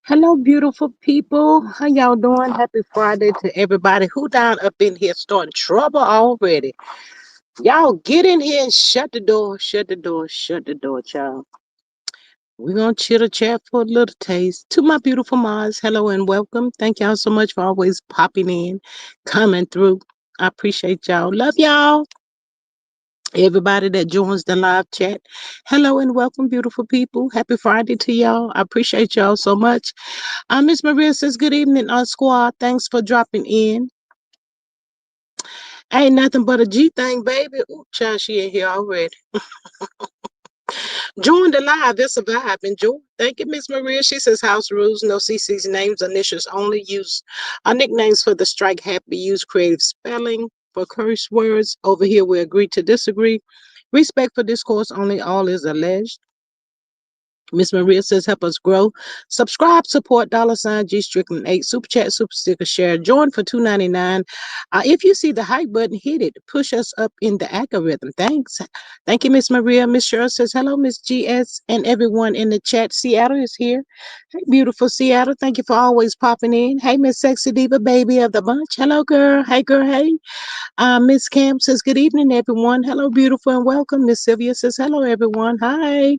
Hello, beautiful people. How y'all doing? Happy Friday to everybody. Who down up in here starting trouble already? Y'all get in here and shut the door, shut the door, shut the door, child. We're going to chitter chat for a little taste. To my beautiful moms, hello and welcome. Thank y'all so much for always popping in, coming through. I appreciate y'all. Love y'all. Everybody that joins the live chat, hello and welcome, beautiful people. Happy Friday to y'all. I appreciate y'all so much. Miss Maria says, good evening, squad. Thanks for dropping in. Ain't nothing but a G thing, baby. Ooh, child, she in here already. Join the live. It's a vibe. Enjoy. Thank you, Miss Maria. She says, house rules. No CC's names, initials only. Use nicknames for the strike. Happy. Use creative spelling for curse words. Over here, we agree to disagree. Respect for discourse only. All is alleged. Miss Maria says, help us grow. Subscribe, support, $G Strickland 8. Super chat, super sticker, share. Join for $2.99. If you see the hype button, hit it. Push us up in the algorithm. Thanks. Thank you, Miss Maria. Miss Cheryl says, hello, Miss GS, and everyone in the chat. Seattle is here. Hey, beautiful Seattle. Thank you for always popping in. Hey, Miss Sexy Diva, baby of the bunch. Hello, girl. Hey, girl. Hey. Miss Camp says, good evening, everyone. Hello, beautiful, and welcome. Miss Sylvia says, hello, everyone. Hi.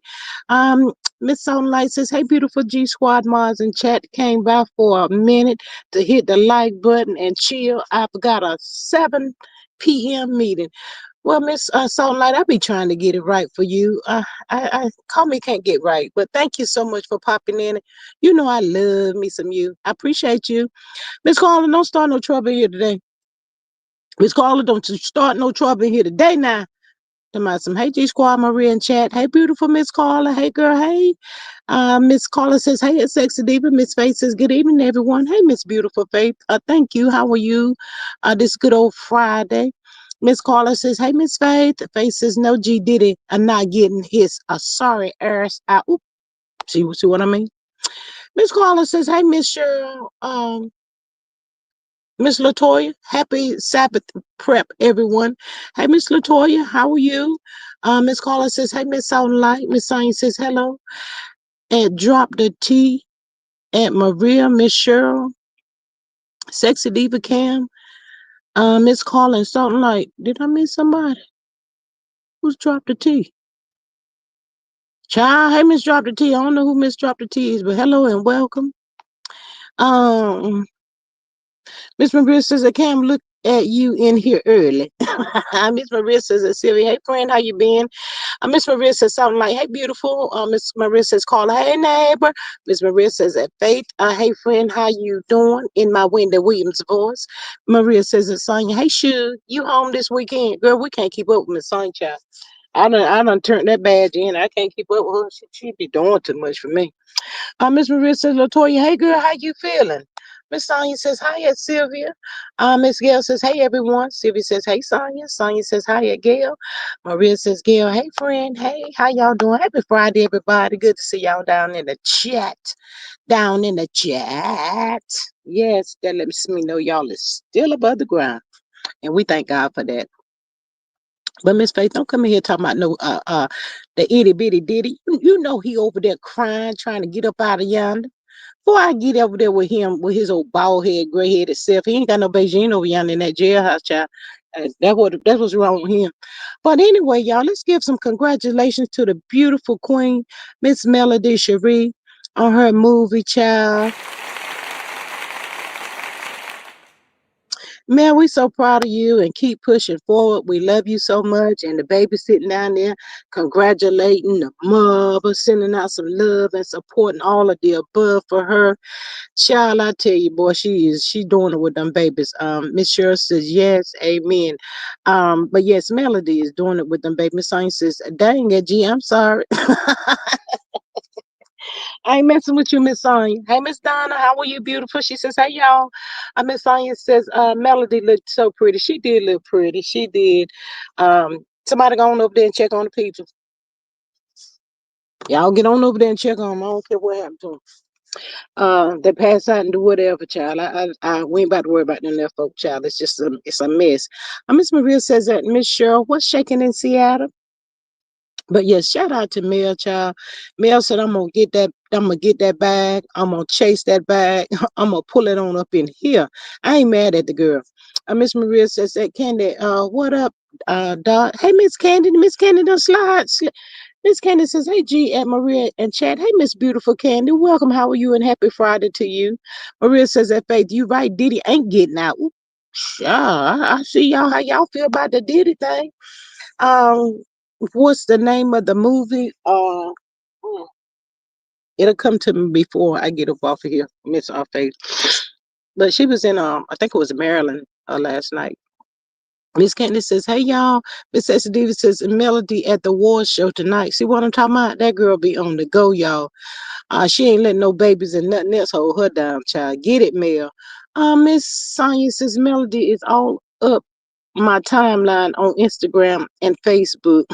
Um, Miss Sunlight says, hey, beautiful G Squad Mars and chat came by for a minute to hit the like button and chill. I've got a 7 p.m. meeting. Well, Miss Sunlight, I be trying to get it right for you. I call me can't get right, but thank you so much for popping in. You know I love me some you. I appreciate you. Miss Carla, don't start no trouble here today. Miss Carla, don't start no trouble here today now. Talking about some hey G Squad Maria in chat. Hey beautiful Miss Carla. Hey girl. Hey. Miss Carla says, hey, it's Sexy Diva. Miss Faith says, good evening, everyone. Hey, Miss Beautiful Faith. Thank you. How are you? This good old Friday. Miss Carla says, hey, Miss Faith. Faith says, no G Diddy. I'm not getting his sorry ass out. Oop. See what I mean? Miss Carla says, hey, Miss Cheryl. Miss Latoya, happy Sabbath prep, everyone. Hey, Miss Latoya, how are you? Miss Carla says, hey, Miss Soundlight. Miss Sonya says, hello. And drop the T at Maria, Miss Cheryl, Sexy Diva Cam, Miss Carla, something like, did I miss somebody? Who's dropped the T? Child, hey, Miss Drop the T. I don't know who Miss Drop the T is, but hello and welcome. Um, Miss Maria says, I can't look at you in here early. Miss Maria says, Sylvia, hey, friend, how you been? Miss Maria says something like, hey, beautiful. Miss Maria says, call her, hey, neighbor. Miss Maria says, Faith, hey, friend, how you doing? In my Wendy Williams voice. Maria says, Sonya, hey, Shu, you home this weekend? Girl, we can't keep up with Miss Sonya, child. I done turned that badge in. I can't keep up with her. She be doing too much for me. Miss Maria says, Latoya, hey girl, how you feeling? Miss Sonia says, hi, Sylvia. Miss Gail says, hey everyone. Sylvia says, hey Sonia. Sonia says, hi, Gail. Maria says, Gail, hey friend. Hey, how y'all doing? Happy Friday, everybody. Good to see y'all down in the chat. Down in the chat. Yes, that lets me know y'all is still above the ground. And we thank God for that. But Miss Faith, don't come in here talking about no the itty bitty Diddy. You know he over there crying, trying to get up out of yonder. Before I get over there with him, with his old bald head, gray headed self, he ain't got no Beijing over yonder in that jailhouse, child. That's what's wrong with him. But anyway, y'all, let's give some congratulations to the beautiful queen, Miss Melody Sheree, on her movie, child. Man, we so proud of you and keep pushing forward. We love you so much. And the baby sitting down there congratulating the mother, sending out some love and supporting all of the above for her. Child, I tell you, boy, she doing it with them babies. Miss Cheryl says yes, amen. But yes, Melody is doing it with them babies. Miss Sonya says, dang it, G, I'm sorry. I ain't messing with you, Miss Sonya. Hey, Miss Donna, how are you, beautiful? She says, hey, y'all. Miss Sonya says, Melody looked so pretty. She did look pretty. She did. Somebody go on over there and check on the people. Y'all get on over there and check on them. I don't care what happened to them. They pass out and do whatever, child. We ain't about to worry about them there folk, child. It's a mess. Miss Maria says that Miss Cheryl, what's shaking in Seattle? But yes, shout out to Mel, child. Mel said I'm gonna get that I'm gonna get that bag. I'm gonna chase that bag. I'm gonna pull it on up in here. I ain't mad at the girl. Miss Maria says, "Hey, Candy, what up, Dot? Hey, Miss Candy, Miss Candy, don't slide. Miss Candy says, "Hey, G at Maria and chat. Hey, Miss Beautiful Candy, welcome. How are you? And happy Friday to you." Maria says, "That Faith, you right. Diddy ain't getting out." Ooh, I see y'all. How y'all feel about the Diddy thing? Um, what's the name of the movie? Hmm, it'll come to me before I get up off of here, Miss Faith. But she was in I think it was Maryland last night. Miss Candy says, "Hey y'all." Miss S. Davis says, "Melody at the war show tonight." See what I'm talking about? That girl be on the go, y'all. She ain't letting no babies and nothing else hold her down, child. Get it, Mel. Miss Sonya says, "Melody is all up my timeline on Instagram and Facebook."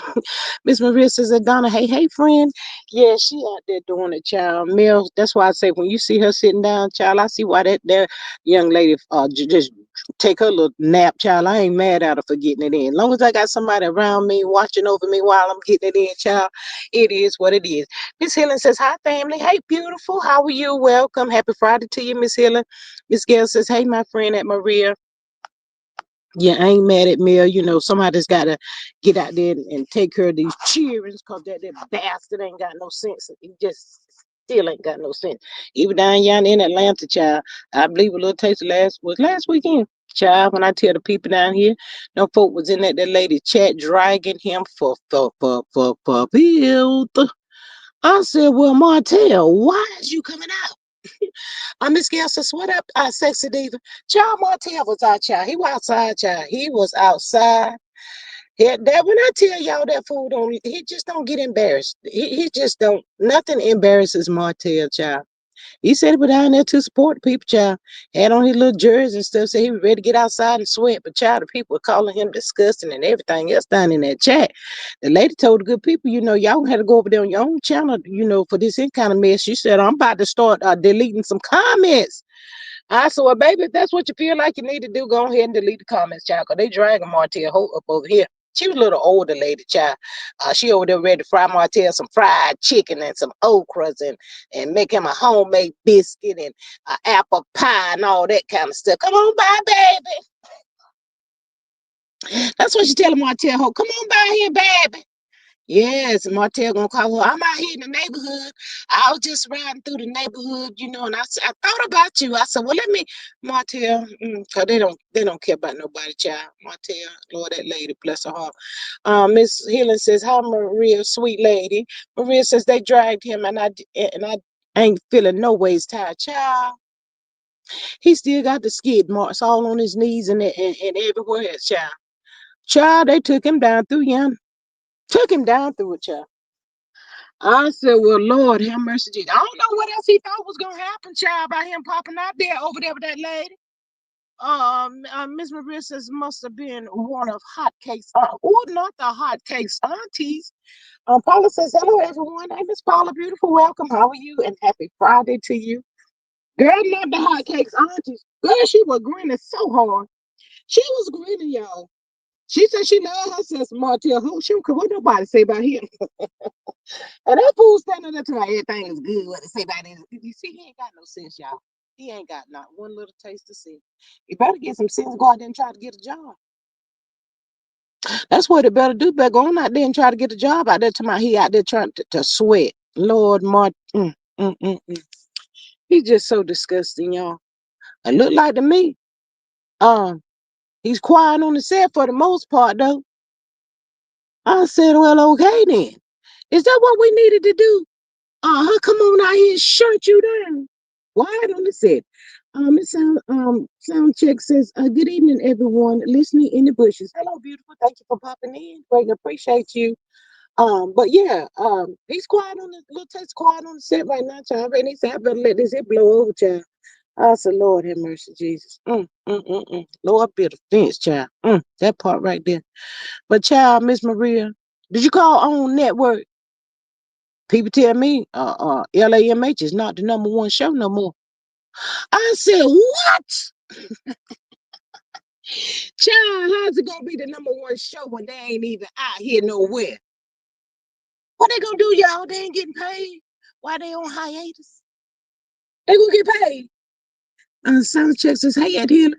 Miss Maria says, "Donna, hey, hey, friend." Yeah, she out there doing it, child. Mel, that's why I say when you see her sitting down, child, I see why that young lady just take her little nap, child. I ain't mad at her for getting it in. As long as I got somebody around me watching over me while I'm getting it in, child, it is what it is. Miss Helen says, "Hi, family. Hey, beautiful. How are you? Welcome. Happy Friday to you, Miss Helen." Miss Gail says, "Hey, my friend at Maria." Yeah, I ain't mad at Mel. Somebody's got to get out there and take care of these cheerings because that bastard ain't got no sense. He just still ain't got no sense. Even down yonder in Atlanta, child, I believe a little taste of last weekend. Child, when I tell the people down here, no folk was in that lady chat dragging him for build. I said, "Well, Martell, why is you coming out?" Miss Gail says, "What up, sexy diva?" Child, Martell was out, child. He was outside, child. He was outside. Yeah, that when I tell y'all that fool don't, he just don't get embarrassed. He just don't. Nothing embarrasses Martell, child. He said he was down there to support the people, child. Had on his little jersey and stuff. Said he was ready to get outside and sweat. But child, the people were calling him disgusting and everything else down in that chat. The lady told the good people, y'all had to go over there on your own channel, for this kind of mess. She said, "I'm about to start deleting some comments." I said, "Well, baby, if that's what you feel like you need to do, go ahead and delete the comments, child, because they dragging Martell Holt up over here." She was a little older lady, child. She over there ready to fry Martell some fried chicken and some okras and make him a homemade biscuit and apple pie and all that kind of stuff. "Come on by, baby." That's what she telling Martell Holt. "Come on by here, baby." Yes, Martell gonna call her. "I'm out here in the neighborhood. I was just riding through the neighborhood, and I thought about you." I said, "Well, let me, Martell, cause they don't care about nobody, child." Martell, Lord, that lady, bless her heart. Miss Helen says, "Hi, Maria, sweet lady." Maria says they dragged him, and I ain't feeling no ways tired, child. He still got the skid marks all on his knees and everywhere else, child. Child, they took him down through him. Took him down through it, child. I said, "Well, Lord, have mercy, Jesus." I don't know what else he thought was gonna happen, child, by him popping out there over there with that lady. Miss Maria says must have been one of Hotcakes. Not the Hotcakes aunties. Paula says, "Hello, everyone. Hey, Miss Paula, beautiful, welcome. How are you? And happy Friday to you." Girl, not the Hotcakes aunties. Girl, she was grinning so hard. She was grinning, y'all. She said she loved her sister Martell. Who she could what nobody say about him. And that fool standing there to like everything is good. What to say about it? You see, he ain't got no sense, y'all. He ain't got not one little taste of sense. He better get some sense. Go out there and try to get a job. That's what he better do. Better go on out there and try to get a job out there. To my he out there trying to sweat. Lord, mm. He's just so disgusting, y'all. It look like to me. Um, he's quiet on the set for the most part, though. I said, "Well, okay then. Is that what we needed to do? Come on out here and shut you down." Quiet on the set. It sound check says, "Good evening, everyone listening in the bushes." Hello, beautiful. Thank you for popping in. Greatly appreciate you. But yeah, he's quiet on the little text, quiet on the set right now, child. And he said, "I better let this hit blow over, child." I said, "Lord have mercy, Jesus." Lord, be the fence, child. That part right there. But child, Miss Maria, did you call on network? People tell me LAMH is not the number one show no more. I said, "What? Child, how's it gonna be the number one show when they ain't even out here nowhere? What they gonna do, y'all? They ain't getting paid. Why they on hiatus? They gonna get paid. Sound check says, hey, Ed Hill.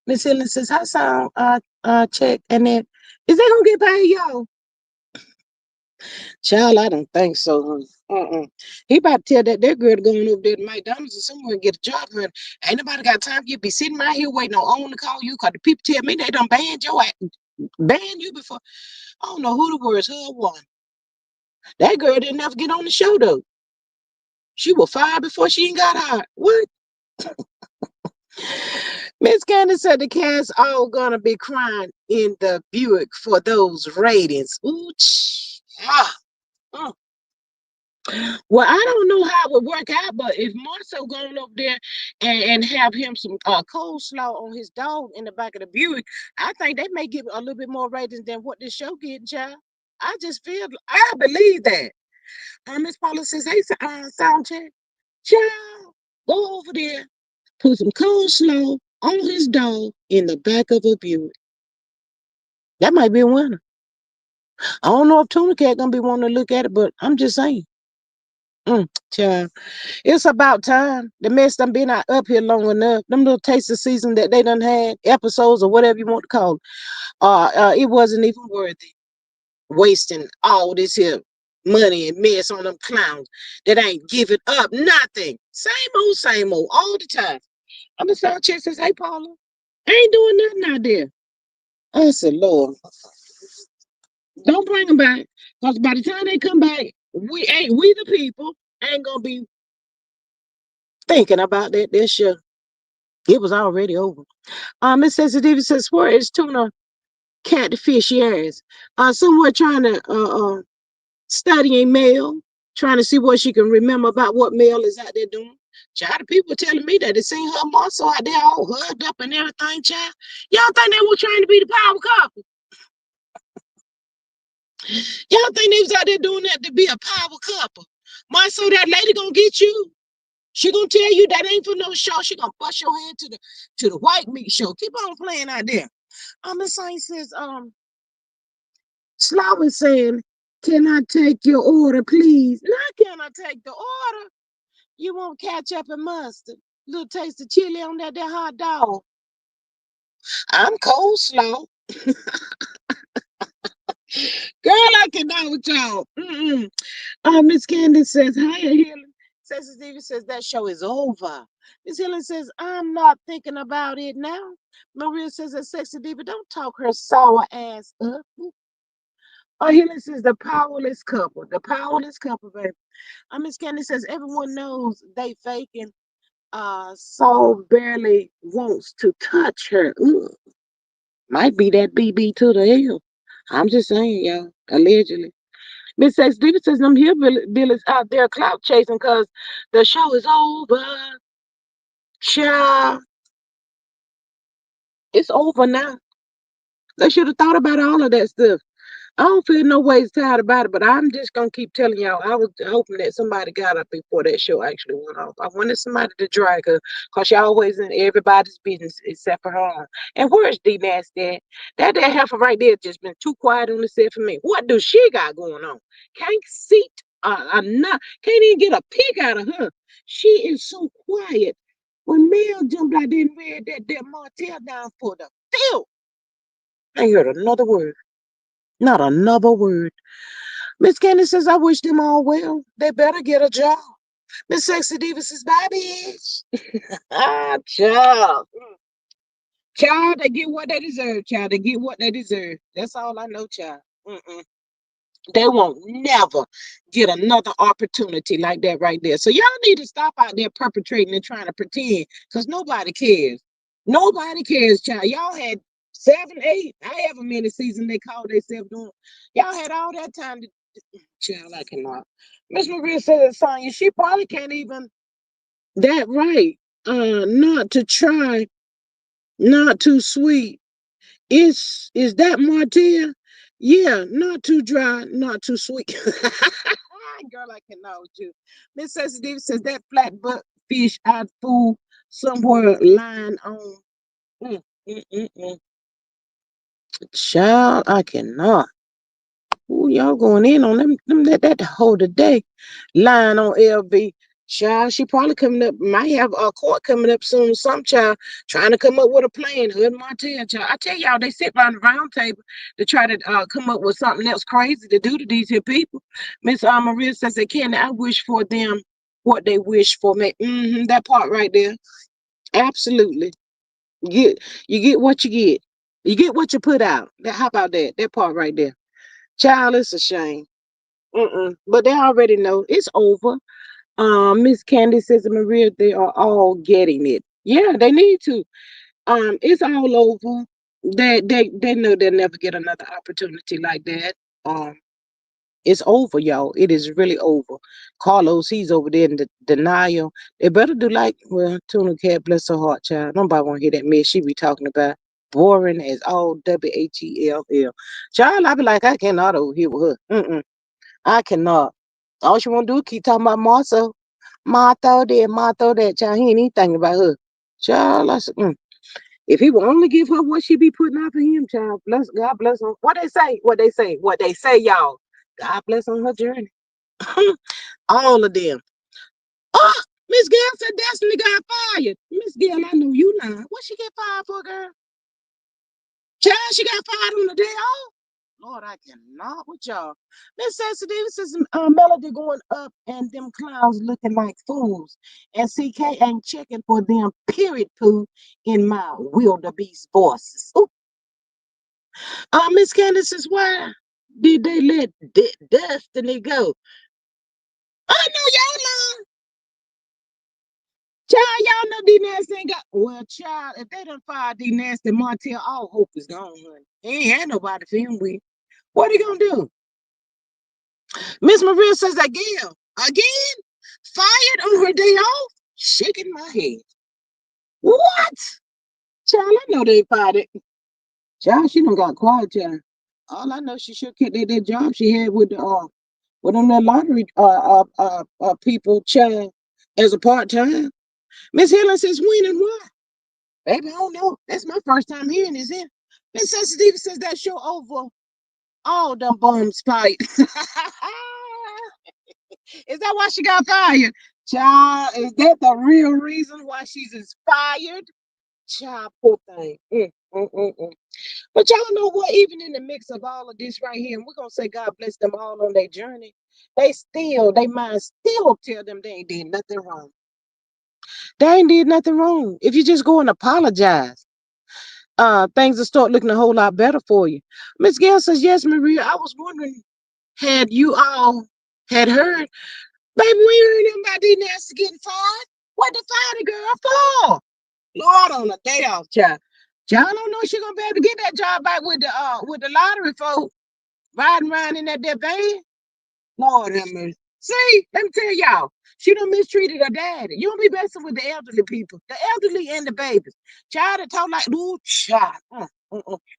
Miss Helen says, hi, sound check. And then, is they gonna get paid, y'all? Child, I don't think so, honey. He about to tell that girl to go on over there to McDonald's or somewhere and get a job, honey. Ain't nobody got time for you to be sitting right here waiting on OWN to call you, because the people tell me they done banned you before. I don't know who the words, her or one. That girl didn't ever get on the show, though. She was fired before she even got hired. What? Miss Candace said the cast all gonna be crying in the Buick for those ratings. Ooh, ah, mm. Well, I don't know how it would work out, but if Marcel going up there and have him some coleslaw on his dog in the back of the Buick, I think they may give a little bit more ratings than what this show getting, child. I just feel, I believe that. Miss Paula says, hey, sound check. Child, go over there, put some coleslaw on his dog in the back of a Buick. That might be a winner. I don't know if Tuna Cat gonna be wanting to look at it, but I'm just saying. Child. It's about time. The mess done been out up here long enough. Them little taste of season that they done had, episodes or whatever you want to call it, it wasn't even worthy. Wasting all this here money and mess on them clowns that ain't giving up nothing. Same old, all the time. I'm the sound check says, hey Paula, I ain't doing nothing out there. I said, Lord, don't bring them back. Because by the time they come back, we the people ain't gonna be thinking about that show. It was already over. Miss Sensitivity says, where is Tuna Catfish Years? Somewhere trying to study a mail, trying to see what she can remember about what Mel is out there doing. Child, the people telling me that they seen her muscle out there all hugged up and everything, child. Y'all think they were trying to be the power couple? Y'all think they was out there doing that to be a power couple? My so that lady gonna get you. She gonna tell you that ain't for no show. She gonna bust your head to the white meat show. Keep on playing out there. Miss Saint says, Slaw is saying, can I take your order, please? Now can I take the order? You want ketchup and mustard? Little taste of chili on that hot dog. I'm coleslaw. Girl, I cannot with y'all. Miss Candace says, hi, Helen. Sensitivity says that show is over. Miss Helen says, I'm not thinking about it now. Maria says that Sexy Diva, don't talk her sour ass up. Helen says the powerless couple. The powerless couple, baby. Miss Candace says everyone knows they faking. Saul barely wants to touch her. Ugh. Might be that BB to the L. I'm just saying, y'all. Allegedly. Miss Sex Diva says them hillbillies out there clout chasing because the show is over. Child, it's over now. They should have thought about all of that stuff. I don't feel no ways tired about it, but I'm just gonna keep telling y'all. I was hoping that somebody got up before that show actually went off. I wanted somebody to drag her, cause she always in everybody's business except for her own. And where's D Nasty at? That heifer right there just been too quiet on the set for me. What do she got going on? Can't seat not can't even get a peek out of her. She is so quiet. When Mel jumped out there and read that Martell down for the field, I ain't heard another word. Not another word. Miss Candace says, I wish them all well. They better get a job. Miss Sexy Diva says, bye, bitch. Child. Child, they get what they deserve, child. They get what they deserve. That's all I know, child. They won't never get another opportunity like that right there. So y'all need to stop out there perpetrating and trying to pretend because nobody cares. Nobody cares, child. Y'all had 7, 8, however many seasons they call themselves doing. Y'all had all that time to child, I cannot. Miss Maria said Sonya, she probably can't even that right. Not to try, not too sweet. Is that Martell? Yeah, not too dry, not too sweet. Girl, I cannot with you. Miss Sensitive says that flat butt fish I'd fool somewhere lying on. Mm, mm, mm, mm. Child, I cannot. Ooh, y'all going in on them that whole day. Lying on LB. Child, she probably coming up, might have a court coming up soon. Some child trying to come up with a plan. Her and Martell, child. I tell y'all, they sit around the round table to try to come up with something else crazy to do to these here people. Miss Maria says, they can. I wish for them what they wish for me. That part right there. Absolutely. Get you get what you get. You get what you put out. How about that? That part right there. Child, it's a shame. But they already know it's over. Miss Candy says, Maria, they are all getting it. Yeah, they need to. It's all over. They know they'll never get another opportunity like that. Um, it's over, y'all. It is really over. Carlos, he's over there in denial. They better do like, well, Tuna Cat, bless her heart, child. Nobody want to hear that mess she be talking about. Boring as all WHELL. Child, I be like, I cannot over here with her. I cannot. All she want to do is keep talking about Martha. Martha that, child. He ain't even thinking about her. Child, I said, if he would only give her what she be putting out for him, child, bless God bless him. What they say, y'all. God bless on her journey. All of them. Oh, Miss Gail said Destiny got fired. Miss Gail, I know you lying. What she get fired for, girl? Child, she got fired on the day off. Lord, I cannot with y'all. Miss Sensitive says Melody going up and them clowns looking like fools. And CK ain't checking for them period poo in my wildebeest voices. Ooh. Miss Candace says, why did they let Destiny go? I know y'all lying. Child, y'all know D Nasty ain't got. Well, child, if they done fired D Nasty, Martell, all hope is gone, honey. He ain't had nobody to film with. What he gonna do? Miss Maria says again, fired on her day off, shaking my head. What? Child, I know they fired it. Child, she done got quiet, child. All I know, she should keep that job she had with the with them that lottery people, child, as a part time. Miss Helen says when and why? Baby, I don't know. That's my first time hearing this here. Miss Sensitive says that show over all them bums fight. Is that why she got fired? Child, is that the real reason why she's inspired? Child, poor thing. But y'all know what? Even in the mix of all of this right here, and we're gonna say God bless them all on their journey, they mind still tell them they ain't did nothing wrong. They ain't did nothing wrong. If you just go and apologize, things will start looking a whole lot better for you. Miss Gail says, yes, Maria. I was wondering, had you all had heard. Baby, we heard him about these nasty getting fired. What the fire the girl for? Lord, on a day off, child. Y'all don't know she gonna be able to get that job back with the lottery folk riding around in that van. Lord have mercy. See, let me tell y'all, she done mistreated her daddy. You don't be messing with the elderly people, the elderly and the babies. Child that talk like, ooh, child.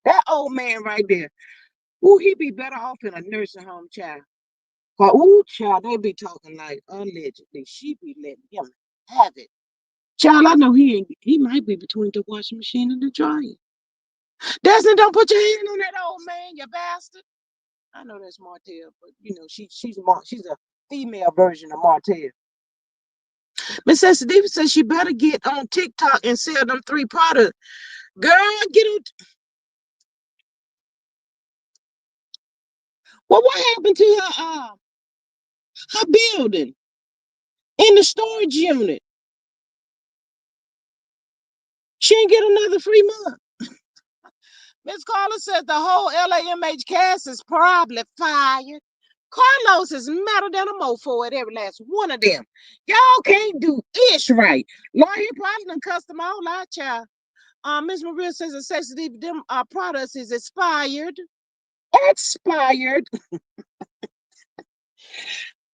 That old man right there. Ooh, he be better off in a nursing home, child. But ooh, child, they be talking like allegedly. She be letting him have it. Child, I know he might be between the washing machine and the dryer. Desmond, don't put your hand on that old man, you bastard. I know that's Martell, but you know, she's a female version of Martell. Miss Sensitive says she better get on TikTok and sell them 3 products. Girl, get on. Well, what happened to her building in the storage unit? She ain't get another free month. Miss Carla says the whole LAMH cast is probably fired. Carlos is madder than a mofo at every last one of them. Y'all can't do ish right. Lord, he probably done cussed them all out, child. Miss Maria says the sensitive them products is expired. Expired.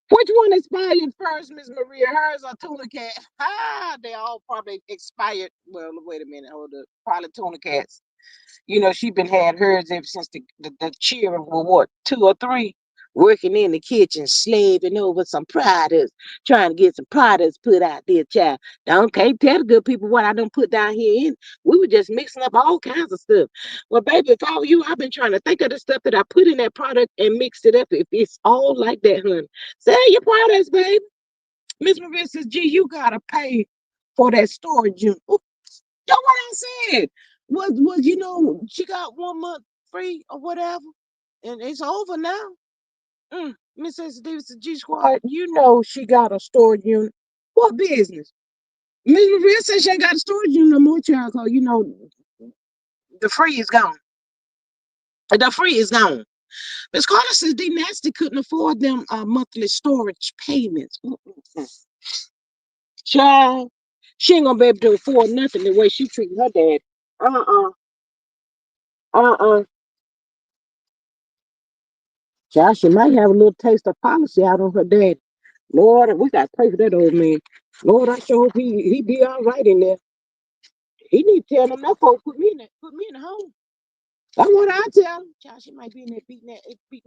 Which one expired first, Miss Maria? Hers or Tuna Cat? They all probably expired. Well, wait a minute. Hold up. Probably Tuna Cats. You know, she been had hers ever since the children were what, 2 or 3. working in the kitchen, slaving over some products, trying to get some products put out there, child. Don't can't tell the good people what I done put down here. We were just mixing up all kinds of stuff. Well, baby, if I were you, I've been trying to think of the stuff that I put in that product and mixed it up. If it's all like that, honey, sell your products, baby. Miss Maria says, "Gee, you gotta pay for that storage unit." Ooh, that's what I said. Was she got 1 month free or whatever, and it's over now. Miss Davidson G Squad, she got a storage unit. What business? Miss Maria says she ain't got a storage unit no more, child, because the free is gone. The free is gone. Miss Carter says D Nasty couldn't afford them monthly storage payments. Child, she ain't gonna be able to afford nothing the way she treating her dad. Uh-uh. Uh-uh. Child, she might have a little taste of policy out on her dad. Lord, we got to pray for that old man. Lord, I sure hope he be all right in there. He need to tell them that folks put me in the home. That's what I tell him. Child, she might be in there beating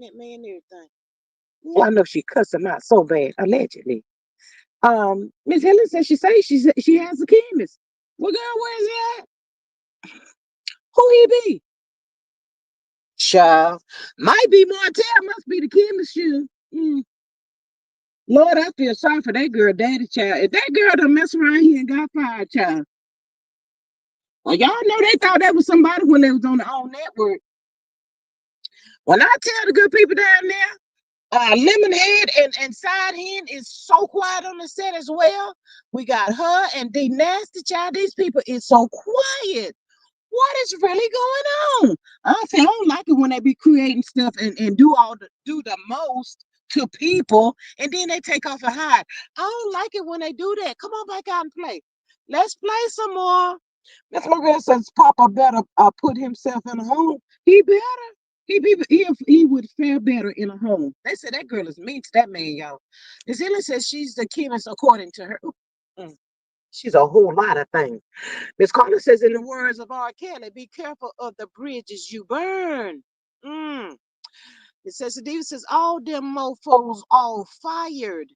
that man and everything. Yeah, I know she cussed him out so bad, allegedly. Miss Helen says she has a chemist. Well, girl, where's he at? Who he be? Child. Might be Martell, must be the chemist you. Lord, I feel sorry for that girl, daddy child. If that girl done mess around here and got fired, child. Well, y'all know they thought that was somebody when they was on the own network. When I tell the good people down there, Lemonhead and Side Hen is so quiet on the set as well. We got her and the nasty child. These people is so quiet. What is really going on? I don't like it when they be creating stuff and do the most to people and then they take off and hide. I don't like it when they do that. Come on back out and play. Let's play some more. Miss Maria says Papa better put himself in a home. He better. He would fare better in a home. They said that girl is mean to that man, y'all. Miss Ellen says she's the chemist according to her. Mm, she's a whole lot of things. Miss Carter says, in the words of R. Kelly, be careful of the bridges you burn. It says, David says, all them mofos all fired.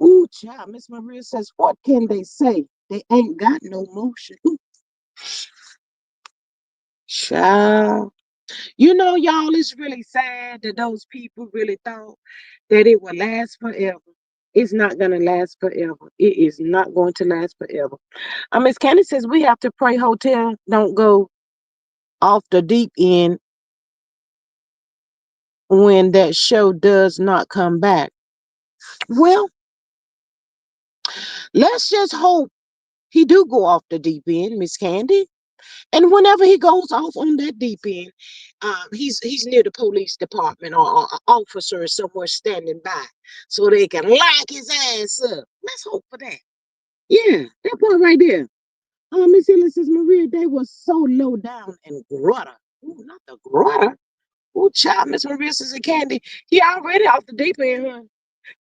Ooh, child. Miss Maria says, what can they say? They ain't got no motion. Ooh, child. Y'all, it's really sad that those people really thought that it would last forever. It's not going to last forever. It is not going to last forever. Miss Candy says we have to pray hotel don't go off the deep end when that show does not come back. Well, let's just hope he do go off the deep end, Miss Candy. And whenever he goes off on that deep end, he's near the police department or officer somewhere standing by so they can lock his ass up. Let's hope for that. Yeah, that part right there. Miss Hillis says Maria, they was so low down and grutter. Ooh, not the grutter. Ooh, child, Miss Maria says the candy. He already off the deep end, huh?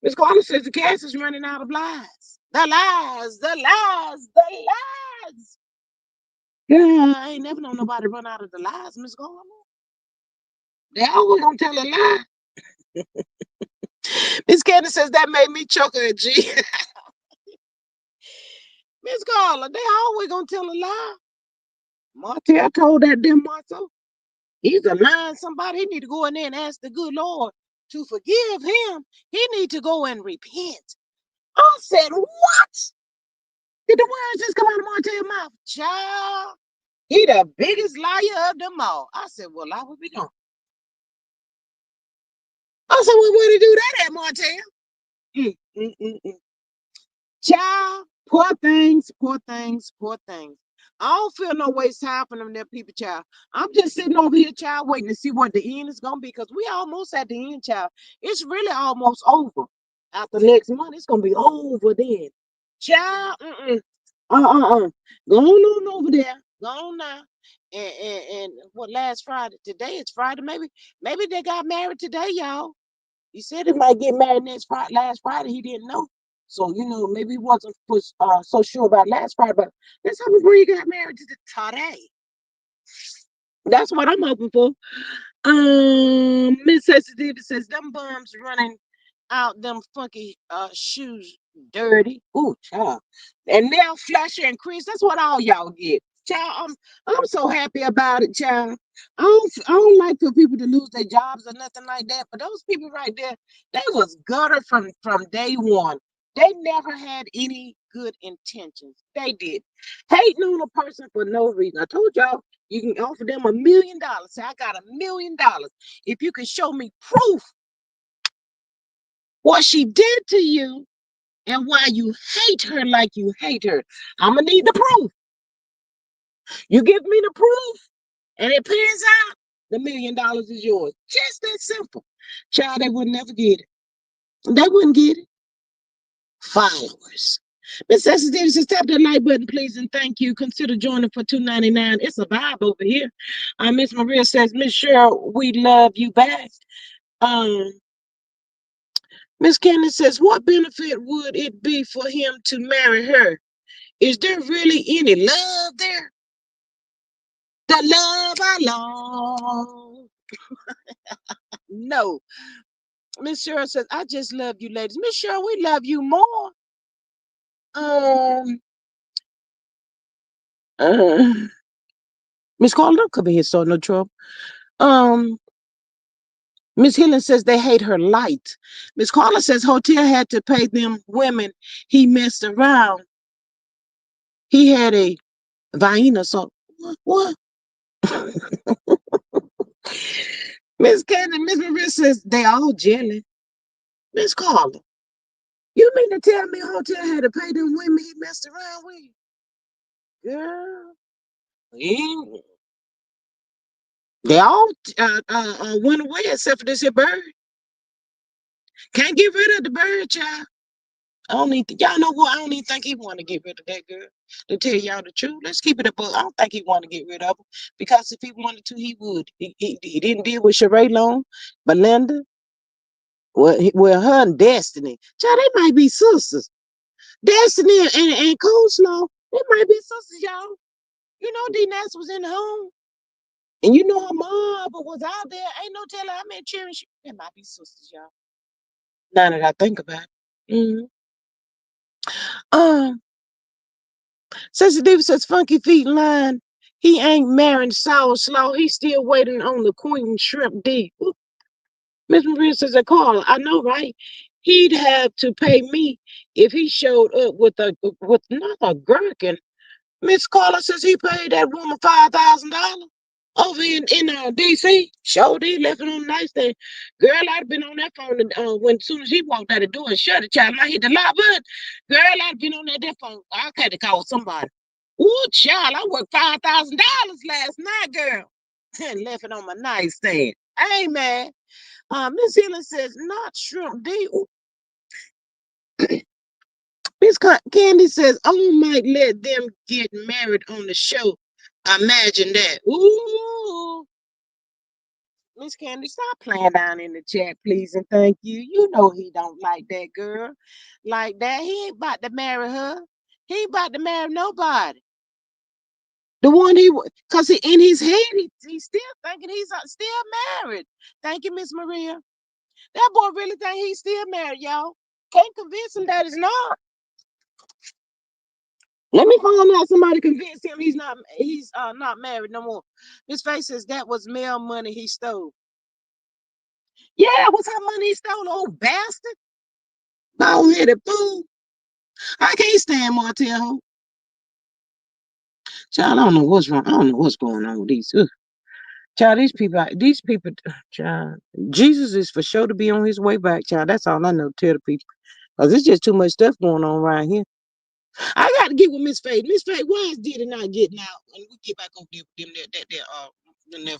Miss Carter says the cast is running out of lies. The lies, the lies, the lies. Yeah, I ain't never known nobody run out of the lies, Miss Carter. They always gonna tell a lie. Miss Candy says that made me choke her, G. Miss Carla, they always gonna tell a lie. Martell told that damn Martell. He's a lying somebody. He need to go in there and ask the good Lord to forgive him. He need to go and repent. I said, what? Did the words just come out of Martell's mouth? Child, he the biggest liar of them all. I said, well, I would be gone. I said, well, where did he do that at, Martell? Mm, mm, mm, mm. Child, poor things, poor things, poor things. I don't feel no waste time for them there people, child. I'm just sitting over here, child, waiting to see what the end is gonna be because we almost at the end, child. It's really almost over. After next month, it's gonna be over then. Child, Go on over there. Go on now. And what last Friday? Today is Friday. Maybe they got married today, y'all. He said he might get married last Friday. He didn't know. So, maybe he wasn't so sure about last Friday, but let's hope he got married today. That's what I'm hoping for. Miss Sensitivity says them bums running out them funky shoes dirty. Ooh, child. And nail flasher and crease. That's what all y'all get. Child, I'm so happy about it, child. I don't like for people to lose their jobs or nothing like that. But those people right there, they was gutter from day one. They never had any good intentions. They did. Hating on a person for no reason. I told y'all you can offer them $1 million. Say, I got $1 million. If you can show me proof what she did to you and why you hate her like you hate her. I'm gonna need the proof. You give me the proof, and it pans out. The $1 million is yours. Just that simple. Child, they would never get it. They wouldn't get it. Followers. Miss Sensitive says, tap that like button, please, and thank you. Consider joining for $2.99. It's a vibe over here. Miss Maria says, Miss Cheryl, we love you back. Um, Miss Candace says, what benefit would it be for him to marry her? Is there really any love there? The love I long. No. Miss Cheryl says, I just love you, ladies. Miss Cheryl, we love you more. Um, uh, Miss Carla, don't come in here, so no trouble. Um, Miss Hillen says they hate her light. Miss Carla says Hotel had to pay them women he messed around. He had a Vienna, so what? Miss Candy, Miss Maria says they all jelly. Miss Carla, you mean to tell me Hotel had to pay them women he messed around with? Girl, he- they all went away except for this here bird. Can't get rid of the bird, child. I don't even, y'all know what? I don't even think he want to get rid of that girl. To tell y'all the truth, let's keep it a book. I don't think he want to get rid of her because if he wanted to, he would. He didn't deal with Sheree long, Belinda. Well, her and Destiny, child, they might be sisters. Destiny and Coleslaw, they might be sisters, y'all. You know, D Nass was in the home. And you know her mom but was out there. Ain't no telling how many children they might be sisters, y'all. Now that I think about it. Um, Sensitive says Funky Feet line. He ain't marrying Sour Slaw. He's still waiting on the Queen Shrimp D. Miss Maria says, Carl, I know, right? He'd have to pay me if he showed up with not a gherkin. Miss Carla says he paid that woman $5,000 over in DC. Sure did, left it on the nightstand. Girl, I'd have been on that phone when soon as he walked out the door and shut it, child. I hit the lock button. Girl, I'd have been on that phone. I had to call somebody. Ooh, child, I worked $5,000 last night, girl. And left it on my nightstand. Hey, man. Miss Healing says, not shrimp D. Miss Candy says, I might let them get married on the show. Imagine that. Ooh. Miss Candy, stop playing down in the chat, please, and thank you. You know he don't like that girl. Like that. He ain't about to marry her. He ain't about to marry nobody. The one because in his head, he's still thinking he's still married. Thank you, Miss Maria. That boy really think he's still married, y'all. Can't convince him that it's not. Let me find out somebody convince him he's not married no more. His face says that was male money he stole. Yeah, what's how money he stole, old bastard? Bald-headed fool. I can't stand Martell Holt. Child, I don't know what's wrong. I don't know what's going on with these. Child, these people, child, Jesus is for sure to be on his way back, child. That's all I know. Tell the people. Because there's just too much stuff going on right here. I got to get with Miss Faye. Miss Faye, why is Diddy not getting out? And we get back over there with them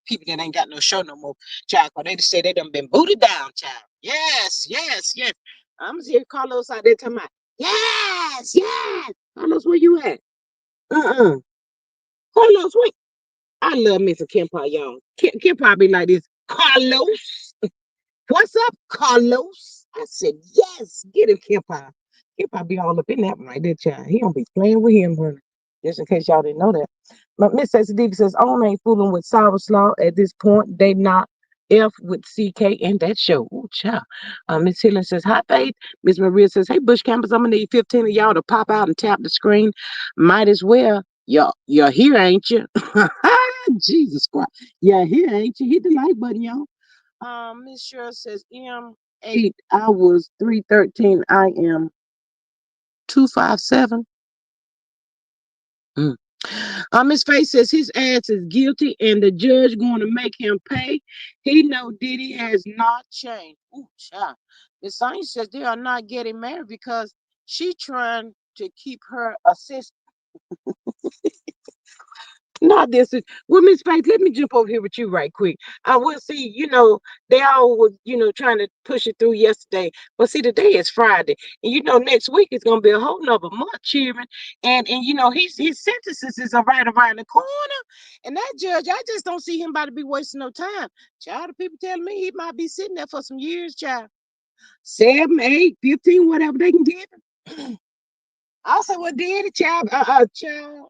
people that ain't got no show no more, child. Cause they just say they done been booted down, child. Yes, yes, yes. I'm here, Carlos out there talking about, yes, yes. Carlos, where you at? Uh-uh. Carlos, wait. I love me some Kempa, y'all. Kempa be like this. Carlos, what's up, Carlos? I said, yes, get him, Kempa. Kempa be all up in that one right there, child. He don't be playing with him, honey. Just in case y'all didn't know that. But Miss Sensitivity says, "On ain't fooling with Sour Slaw at this point. They not F with CK and that show." Ooh, child. Miss Helen says, "Hi, Faith." Miss Maria says, "Hey, Bush Campers, I'm gonna need 15 of y'all to pop out and tap the screen. Might as well. You're here, ain't you?" Jesus Christ. Yeah, here, ain't you? Hit the like button, y'all. Miss Cheryl says, "M8 hours 313. I am 257." Mm. Miss Faye says his ass is guilty and the judge going to make him pay. He know Diddy has not changed. Ooh, child. Miss Sonia says they are not getting married because she trying to keep her assistant. Not this. Well, Miss Faith, let me jump over here with you right quick. I will see, they all were, trying to push it through yesterday. But see, today is Friday. And next week is gonna be a whole nother month cheering. And his sentences is right around the corner. And that judge, I just don't see him about to be wasting no time. Child, the people telling me he might be sitting there for some years, child. 7, 8, 15, whatever they can give him. I said, "What did it, child? Child.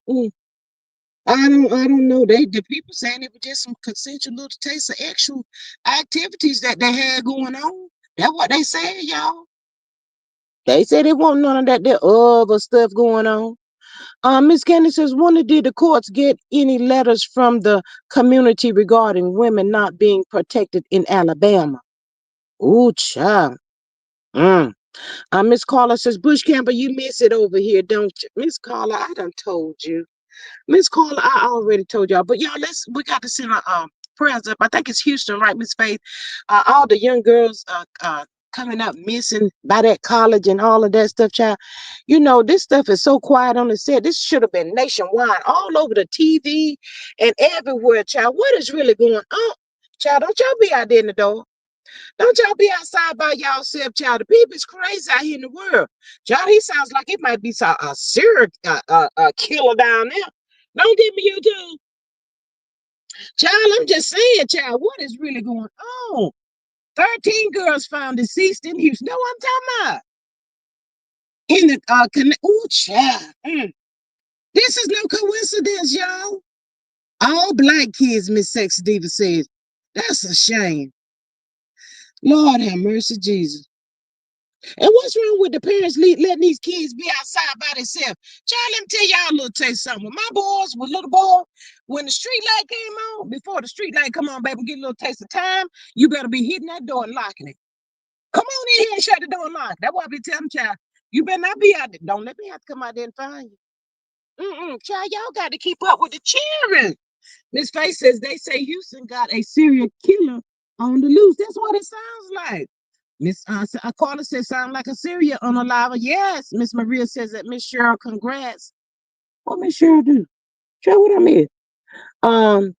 I don't know. The people saying it was just some consensual little taste of actual activities that they had going on. That's what they said, y'all. They said it wasn't none of that there other stuff going on. Miss Candy says, "Wonder did the courts get any letters from the community regarding women not being protected in Alabama?" Ooh, child. Mm. Miss Carla says, "Bush Camper, you miss it over here, don't you?" Miss Carla, I done told you. Miss Carla, I already told y'all, but y'all, we got to send our prayers up. I think it's Houston, right, Miss Faith? All the young girls coming up missing by that college and all of that stuff, child. This stuff is so quiet on the set. This should have been nationwide, all over the TV and everywhere, child. What is really going on? Child, don't y'all be out there in the door. Don't y'all be outside by y'allself, child. The people is crazy out here in the world. Child, he sounds like it might be a serial killer down there. Don't give me YouTube. Child, I'm just saying, child, what is really going on? 13 girls found deceased in Houston. Know what I'm talking about? In the ooh, child. This is no coincidence, y'all. All black kids, Miss Sex Diva says. That's a shame. Lord have mercy, Jesus. And what's wrong with the parents letting these kids be outside by themselves? Child, let me tell y'all a little taste something. When my boys was little boy, when the street light came on, before the street light come on, baby, get a little taste of time, you better be hitting that door and locking it. Come on in here and shut the door and lock it. That's what I be telling child. You better not be out there. Don't let me have to come out there and find you. Child, y'all got to keep up with the children. Miss Faye says they say Houston got a serial killer on the loose. That's what it sounds like. Miss Carla says sound like a serial unalive. Yes. Miss Maria says that Miss Cheryl, congrats. What Miss Cheryl do? Cheryl, what I miss? Um,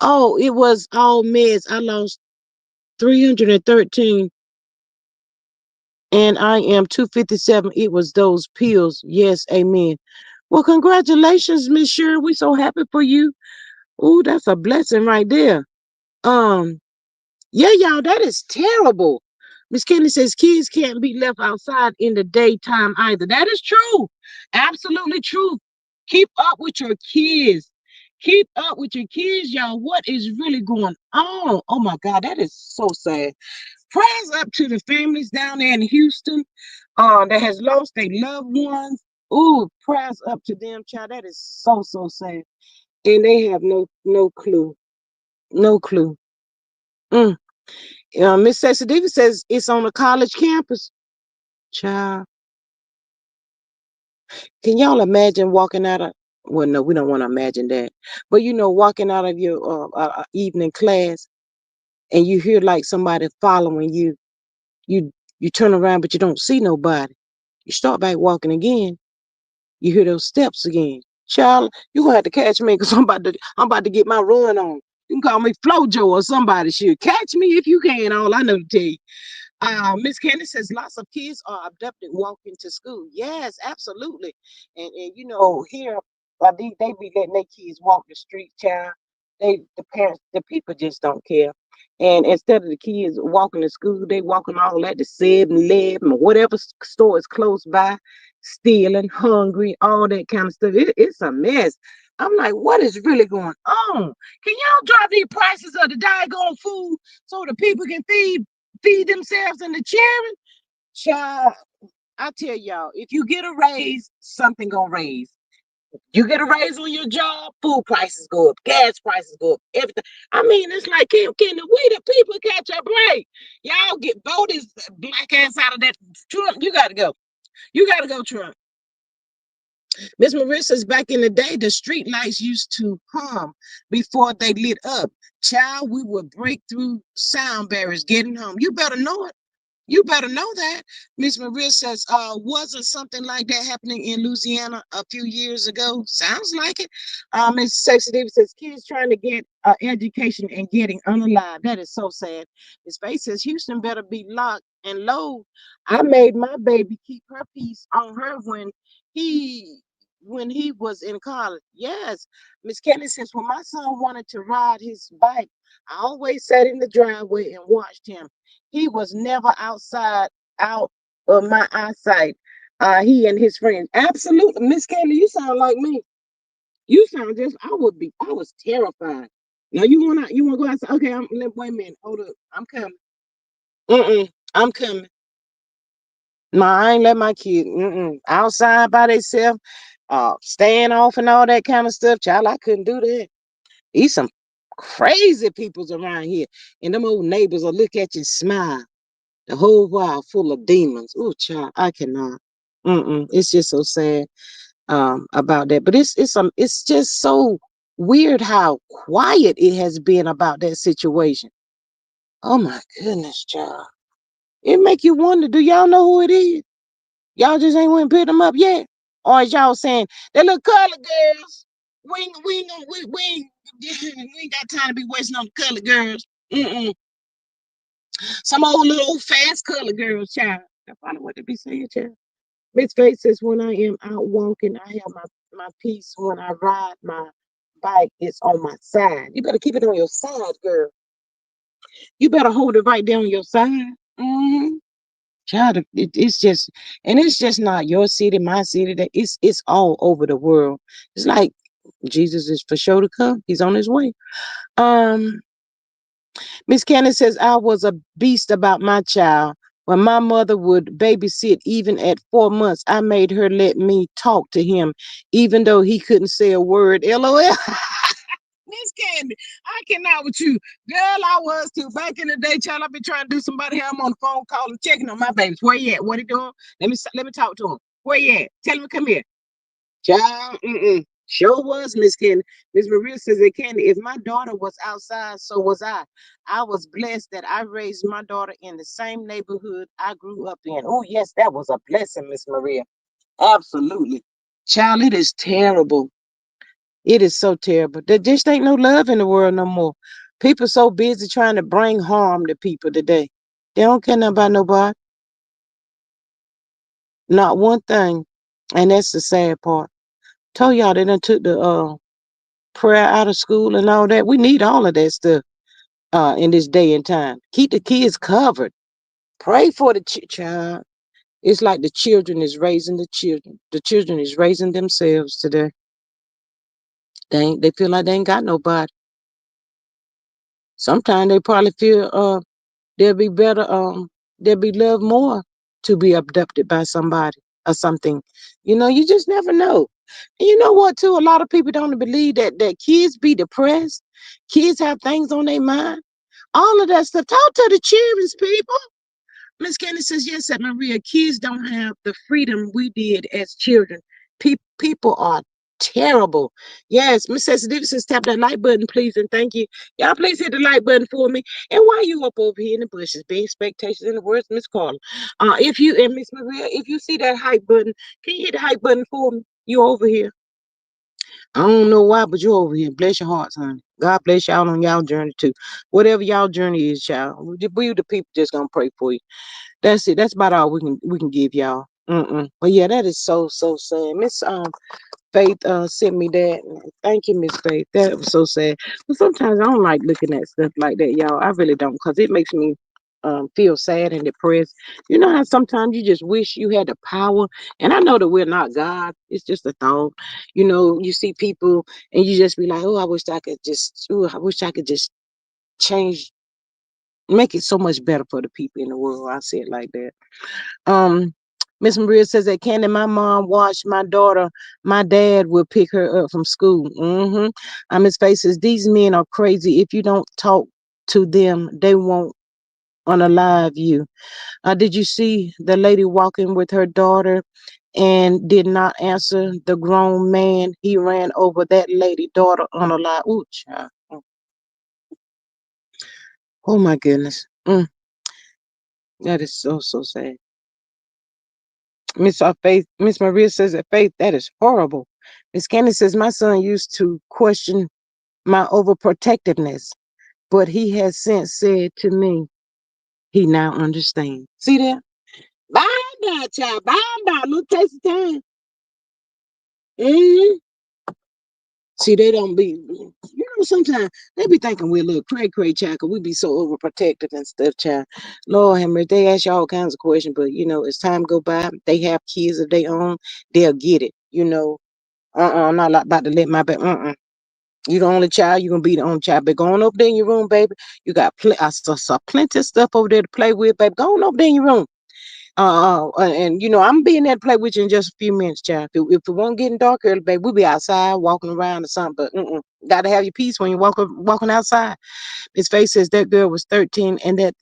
oh, it was all meds. I lost 313 and I am 257. It was those pills. Yes, amen. Well, congratulations, Miss Cheryl. We so happy for you. Ooh, that's a blessing right there. Um, yeah, y'all, that is terrible. Miss Kenny says kids can't be left outside in the daytime either. That is true. Absolutely true. Keep up with your kids. Keep up with your kids, y'all. What is really going on? Oh my God, that is so sad. Prayers up to the families down there in Houston that has lost their loved ones. Ooh, prayers up to them, child. That is so, so sad. And they have no clue. No clue. Mm. Miss Sexy says it's on a college campus. Child, can y'all imagine walking out of? Well, no, we don't want to imagine that. But walking out of your evening class and you hear like somebody following you. You turn around, but you don't see nobody. You start back walking again. You hear those steps again. Child, you gonna have to catch me because I'm about to get my run on. You can call me Flojo or somebody. Should catch me if you can. All I know to tell you. Miss Candy says lots of kids are abducted walking to school. Yes, absolutely. And here they be letting their kids walk the street, child. The parents, the people just don't care. And instead of the kids walking to school, they walking all at the 7-Eleven or whatever store is close by, stealing, hungry, all that kind of stuff. It's a mess. I'm like, what is really going on? Can y'all drop these prices of the daggone food so the people can feed themselves and the children? Child, I tell y'all, if you get a raise, something gonna raise. You get a raise on your job, food prices go up, gas prices go up, everything. I mean, it's like, can we the people catch a break? Y'all get vote this black ass out of that Trump. You gotta go. You gotta go, Trump. Miss Marissa's back in the day, the street lights used to hum before they lit up. Child, we would break through sound barriers getting home. You better know it. You better know that. Miss Maria says, wasn't something like that happening in Louisiana a few years ago? Sounds like it. Miss Sexy Davis says, kids trying to get education and getting unalive. That is so sad. Miss Faith says, Houston better be locked and low. I made my baby keep her piece on her he he was in college. Yes. Miss Kelly says, when my son wanted to ride his bike, I always sat in the driveway and watched him. He was never out of my eyesight. He and his friends. Absolutely. Miss Kelly, you sound like me. You sound just I was terrified. Now you wanna go outside? Okay, wait a minute. Hold up. I'm coming. I'm coming. No, I ain't let my kid outside by themselves, staying off and all that kind of stuff. Child, I couldn't do that. These some crazy peoples around here. And them old neighbors will look at you and smile. The whole while full of demons. Oh, child, I cannot. It's just so sad about that. But it's just so weird how quiet it has been about that situation. Oh my goodness, child. It make you wonder, do y'all know who it is? Y'all just ain't went and pick them up yet? Or is y'all saying they little colored girls? We ain't got time to be wasting on the colored girls. Some old fast colored girls, child. That's probably what they be saying, child. Miss Faith says, when I am out walking, I have my piece. When I ride my bike, it's on my side. You better keep it on your side, girl. You better hold it right there on your side. Mm-hmm. Child, it's just, and it's just not your city, my city. That it's all over the world. It's like Jesus is for sure to come. He's on his way. Um, Miss Cannon says, I was a beast about my child. When my mother would babysit, even at 4 months, I made her let me talk to him, even though he couldn't say a word. LOL. Miss Candy, I cannot with you. Girl, I was too. Back in the day, child, I've been trying to do somebody here. I'm on the phone calling, checking on my babies. Where he at? What he doing? Let me talk to him. Where he at? Tell him to come here. Child, sure was, Miss Candy. Miss Maria says that Candy, if my daughter was outside, so was I. I was blessed that I raised my daughter in the same neighborhood I grew up in. Oh, yes, that was a blessing, Miss Maria. Absolutely. Child, it is terrible. It is so terrible. There just ain't no love in the world no more. People so busy trying to bring harm to people today. They don't care nothing about nobody. Not one thing. And that's the sad part. Told y'all they done took the prayer out of school and all that. We need all of that stuff in this day and time. Keep the kids covered. Pray for the child. It's like the children is raising the children. The children is raising themselves today. They feel like they ain't got nobody. Sometimes they probably feel they'll be better they'll be loved more to be abducted by somebody or something. You just never know. And you know what too? A lot of people don't believe that kids be depressed. Kids have things on their mind. All of that stuff. Talk to the children's people. Miss Candy says, yes, at Maria, kids don't have the freedom we did as children. People are terrible. Yes, Miss Sensitivity says, tap that like button, please, and thank you. Y'all, please hit the like button for me. And while you up over here in the bushes, be expectations in the words, Miss Carla. If you and Miss Maria, if you see that hype button, can you hit the hype button for me? You over here. I don't know why, but you over here. Bless your hearts, honey. God bless y'all on y'all journey too. Whatever y'all journey is, child. We the people just gonna pray for you. That's it. That's about all we can give y'all. But yeah, that is so sad. Miss Faith sent me that. Thank you, Miss Faith. That was so sad. But sometimes I don't like looking at stuff like that, y'all. I really don't, cause it makes me feel sad and depressed. You know how sometimes you just wish you had the power. And I know that we're not God. It's just a thought. You know, you see people and you just be like, oh, I wish I could just. Oh, I wish I could just change, make it so much better for the people in the world. I say it like that. Um, Miss Maria says that Candy, my mom watched my daughter. My dad would pick her up from school. Miss Face says these men are crazy. If you don't talk to them, they won't unalive you. Did you see the lady walking with her daughter and did not answer the grown man? He ran over that lady daughter unalive. Ooh, child. Oh my goodness. That is so so sad. Miss Maria says that Faith, that is horrible. Miss Candy says my son used to question my overprotectiveness, but he has since said to me he now understands. See that? Bye bye, child. Bye bye. Little taste of time. hmm See, they don't be, sometimes they be thinking we're a little cray child, 'cause we be so overprotective and stuff, child. Lord Henry, they ask you all kinds of questions, but as time go by, they have kids of their own, they'll get it. I'm not like about to let my baby. You the only child. You gonna be the only child. But go on over there in your room, baby. You got I saw plenty of stuff over there to play with, baby. Go on over there in your room. And I'm being there to play with you in just a few minutes, child. If it won't getting dark early, baby, we'll be outside walking around or something. But gotta have your peace when you're walking outside. His face says that girl was 13 and that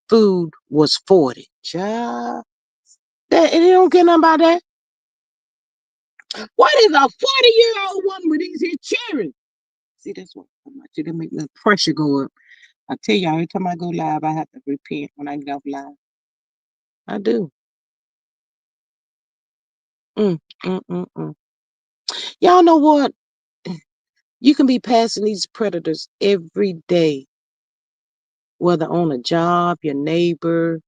food was 40. Child, that and they don't care nothing about that. What is a 40-year-old woman with these here children? See, that's what I'm about to do. That make the pressure go up. I tell y'all, every time I go live, I have to repent when I get off live. I do. Mm, mm, mm, mm. Y'all know what? You can be passing these predators every day, whether on a job, your neighbor,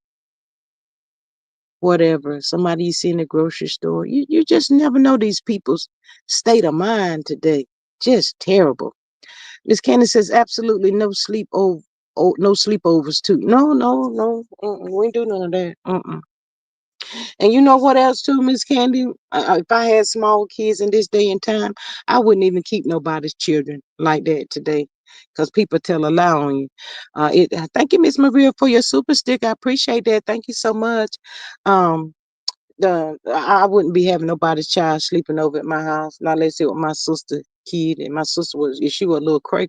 whatever, somebody you see in the grocery store. You just never know these people's state of mind today. Just terrible. Miss Candace says absolutely no no sleepovers too. No, no, no. We ain't do none of that. And you know what else too, Miss Candy? If I had small kids in this day and time, I wouldn't even keep nobody's children like that today, because people tell a lie on you. Thank you, Miss Maria, for your super stick. I appreciate that. Thank you so much. Um, I wouldn't be having nobody's child sleeping over at my house. Not let's say with my sister kid, and my sister was, if she was a little cray,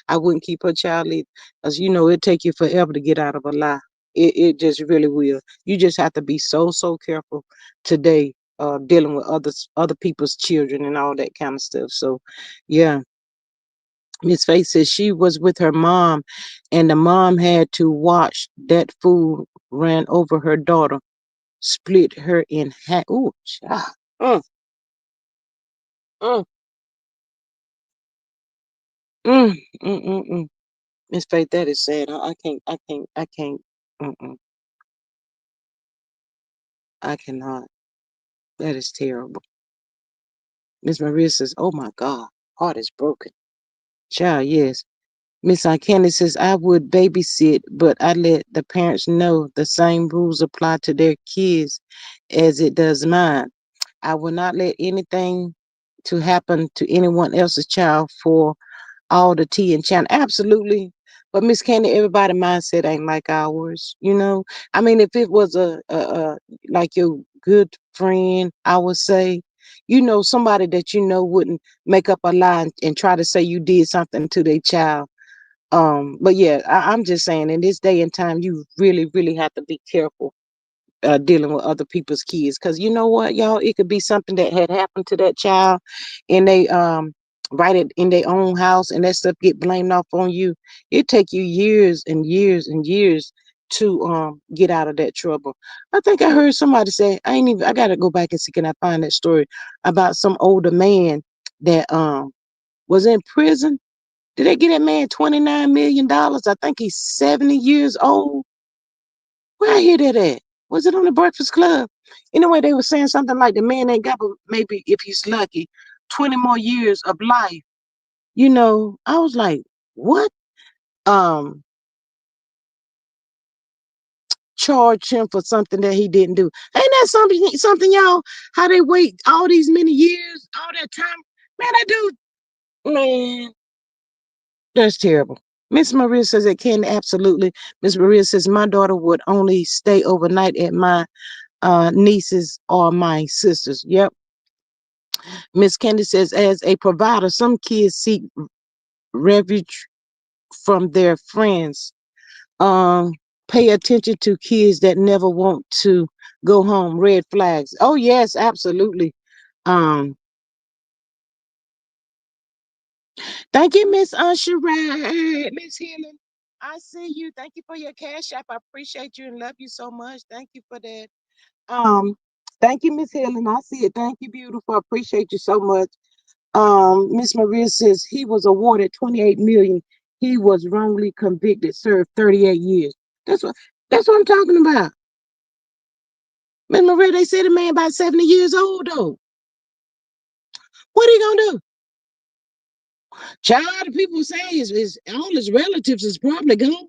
I wouldn't keep her child either. Because it take you forever to get out of a lie. It just really will. You just have to be so so careful today, dealing with other people's children and all that kind of stuff. So yeah. Miss Faith says she was with her mom and the mom had to watch that fool ran over her daughter, split her in half. Ooh, child. Mm, mm, mm, mm. Miss Faith, that is sad. Mm-mm, I cannot. That is terrible. Miss Maria says, "Oh my God, heart is broken." Child, yes. Miss Candy says, "I would babysit, but I let the parents know the same rules apply to their kids as it does mine. I will not let anything to happen to anyone else's child for all the tea and channel." Absolutely. But Miss Candy, everybody mindset ain't like ours. I mean, if it was a like your good friend, I would say, somebody that wouldn't make up a lie and try to say you did something to their child. But yeah, I'm just saying in this day and time, you really, really have to be careful dealing with other people's kids, because you know what, y'all, it could be something that had happened to that child and they write it in their own house and that stuff get blamed off on you. It take you years and years and years to get out of that trouble. I think I heard somebody say, I gotta go back and see, can I find that story about some older man that was in prison. Did they get that man $29 million? I think he's 70 years old. Where I hear that at? Was it on the Breakfast Club? Anyway, they were saying something like the man ain't got but maybe, if he's lucky, 20 more years of life. I was like, what? Um, charge him for something that he didn't do. Ain't that something, y'all? How they wait all these many years, all that time? Man, that dude, man, that's terrible. Miss Maria says it can absolutely. Miss Maria says my daughter would only stay overnight at my nieces or my sisters. Yep. Miss Candy says as a provider, some kids seek refuge from their friends. Um, Pay attention to kids that never want to go home. Red flags. Oh yes, absolutely. Um, Thank you, Miss Sheree, Miss Healing. I see you. Thank you for your cash app. I appreciate you and love you so much. Thank you for that. Um, Thank you, Miss Helen. I see it. Thank you, beautiful. I appreciate you so much. Miss Maria says he was awarded 28 million. He was wrongly convicted, served 38 years. That's what that's what I'm talking about. Miss Maria, they said the man about 70 years old though. What are you gonna do? Child, the people say is all his relatives is probably gone. Wait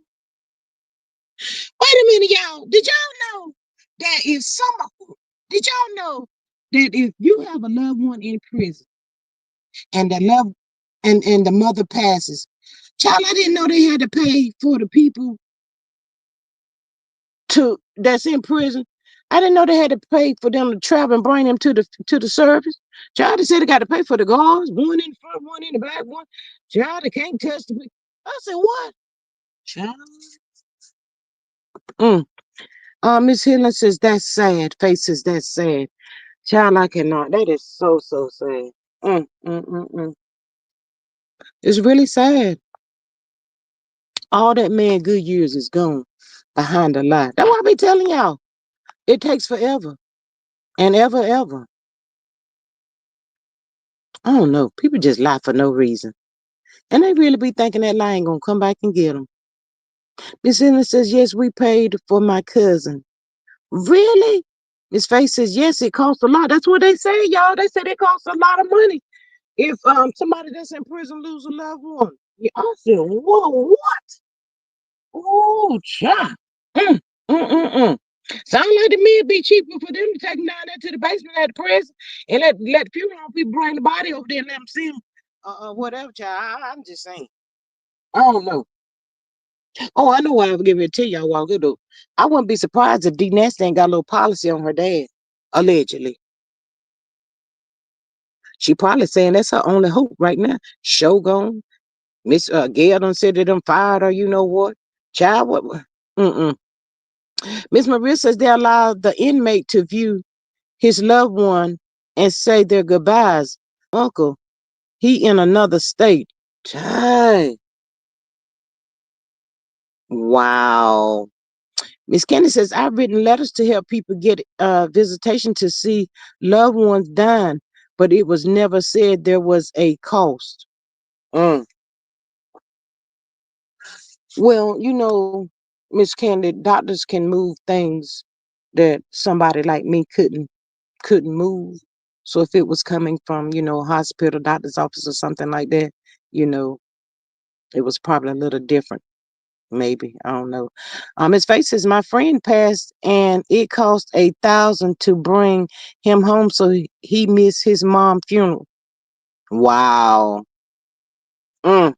a minute, y'all. Did y'all know that did y'all know that if you have a loved one in prison and the love and the mother passes, child, I didn't know they had to pay for the people to that's in prison. I didn't know they had to pay for them to travel and bring them to the service. Child, they said they got to pay for the guards, one in the front, one in the back, one. Child, they can't touch the. I said, what? Child. Mm. Miss Helen says that's sad. Faces that's sad. Child, I cannot. That is so so sad. Mm. It's really sad. All that man good years is gone behind a lie. That's why I be telling y'all. It takes forever and ever. I don't know. People just lie for no reason. And they really be thinking that lie ain't gonna come back and get them. Miss Helen says, yes, we paid for my cousin. Really? Miss Face says, yes, it costs a lot. That's what they say, y'all. They said it costs a lot of money if somebody that's in prison lose a loved one. Yeah, I said, whoa, what? Oh, child. Mm, mm. Sound like to me it'd be cheaper for them to take them down there to the basement at the prison and let funeral people bring the body over there and let them see them. Whatever, child. I'm just saying. I don't know. Oh, I know why I was giving it to y'all while ago. I wouldn't be surprised if D Nasty ain't got a little policy on her dad, allegedly. She probably saying that's her only hope right now. Shogun, Miss Gail done said they done fired her, you know what? Child, what? Mm-mm. Miss Maria says they allow the inmate to view his loved one and say their goodbyes. Uncle, he in another state. Child. Wow. Miss Candy says, I've written letters to help people get visitation to see loved ones dying, but it was never said there was a cost. Mm. Well, Miss Candy, doctors can move things that somebody like me couldn't move. So if it was coming from, a hospital, doctor's office or something like that, you know, it was probably a little different. Maybe. I don't know. His face says my friend passed and it cost 1,000 to bring him home so he missed his mom funeral. Wow. Mm.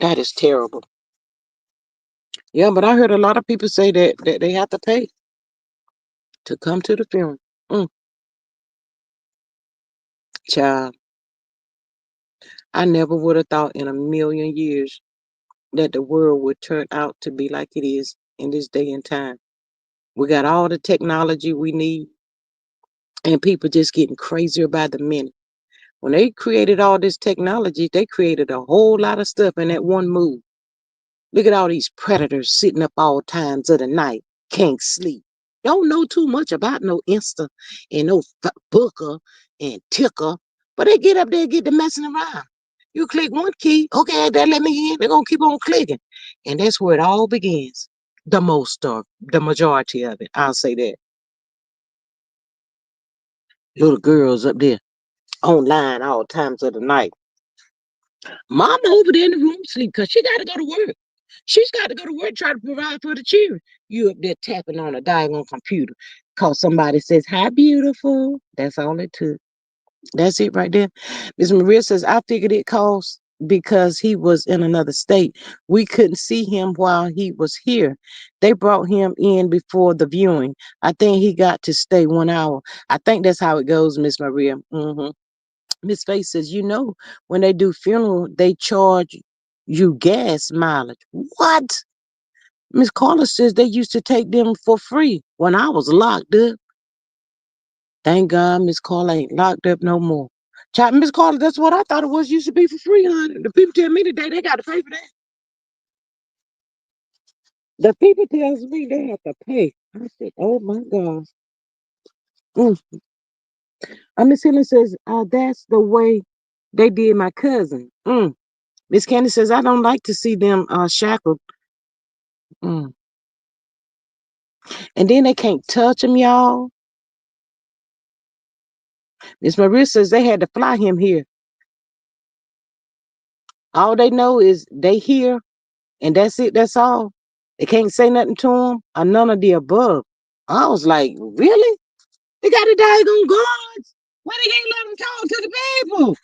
That is terrible. Yeah, but I heard a lot of people say that they have to pay to come to the funeral. Mm, Child, I never would have thought in a million years that the world would turn out to be like it is in this day and time. We got all the technology we need, and people just getting crazier by the minute. When they created all this technology, they created a whole lot of stuff in that one move. Look at all these predators sitting up all times of the night, can't sleep. Don't know too much about no Insta and no Booker and Ticker, but they get up there and get to messing around. You click one key, okay, that let me in. They're gonna keep on clicking, and that's where it all begins. The most of the majority of it, I'll say that. Little girls up there online all times of the night. Mama over there in the room sleep because she got to go to work. She's got to go to work, try to provide for the children. You up there tapping on a diagonal computer because somebody says, "Hi, beautiful." That's all it took. That's it right there. Miss Maria says, I figured it cost because he was in another state. We couldn't see him while he was here. They brought him in before the viewing. I think he got to stay 1 hour. I think that's how it goes, Miss Maria. Miss Faith says, when they do funeral, they charge you gas mileage. What? Miss Carla says they used to take them for free when I was locked up. Thank God Miss Carla ain't locked up no more. Child, Miss Carla, that's what I thought it was. Used to be for free, honey. The people tell me today they got to pay for that. The people tells me they have to pay. I said, oh my God. Mm. Miss Helen says, that's the way they did my cousin. Miss Candy says, I don't like to see them shackled. Mm. And then they can't touch him, y'all. Miss Maria says they had to fly him here. All they know is they here, and that's it. That's all. They can't say nothing to him or none of the above. I was like, really? They got a daggone guards. Why they ain't let them talk to the people?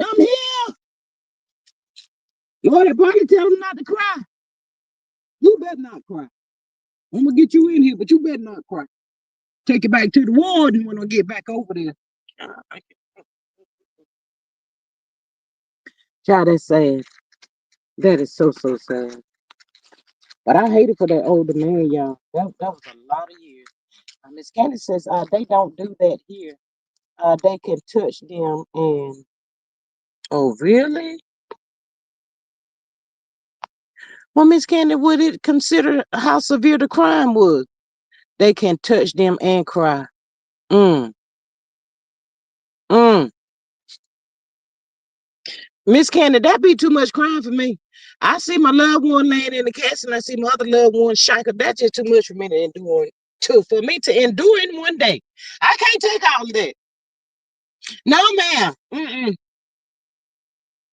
I'm here. You want to probably tell them not to cry. You better not cry. I'm gonna get you in here, but you better not cry. Take it back to the warden when I get back over there. Child, that's sad. That is so so sad. But I hate it for that older man, y'all. That was a lot of years. Miss Candy says they don't do that here. They can touch them and oh really? Well, Miss Candy, would it consider how severe the crime was? They can touch them and cry. Mm, mm. Miss Candy, that be too much crying for me. I see my loved one laying in the casket and I see my other loved one shackled. That's just too much for me to endure. For me to endure in one day. I can't take all of that. No, ma'am.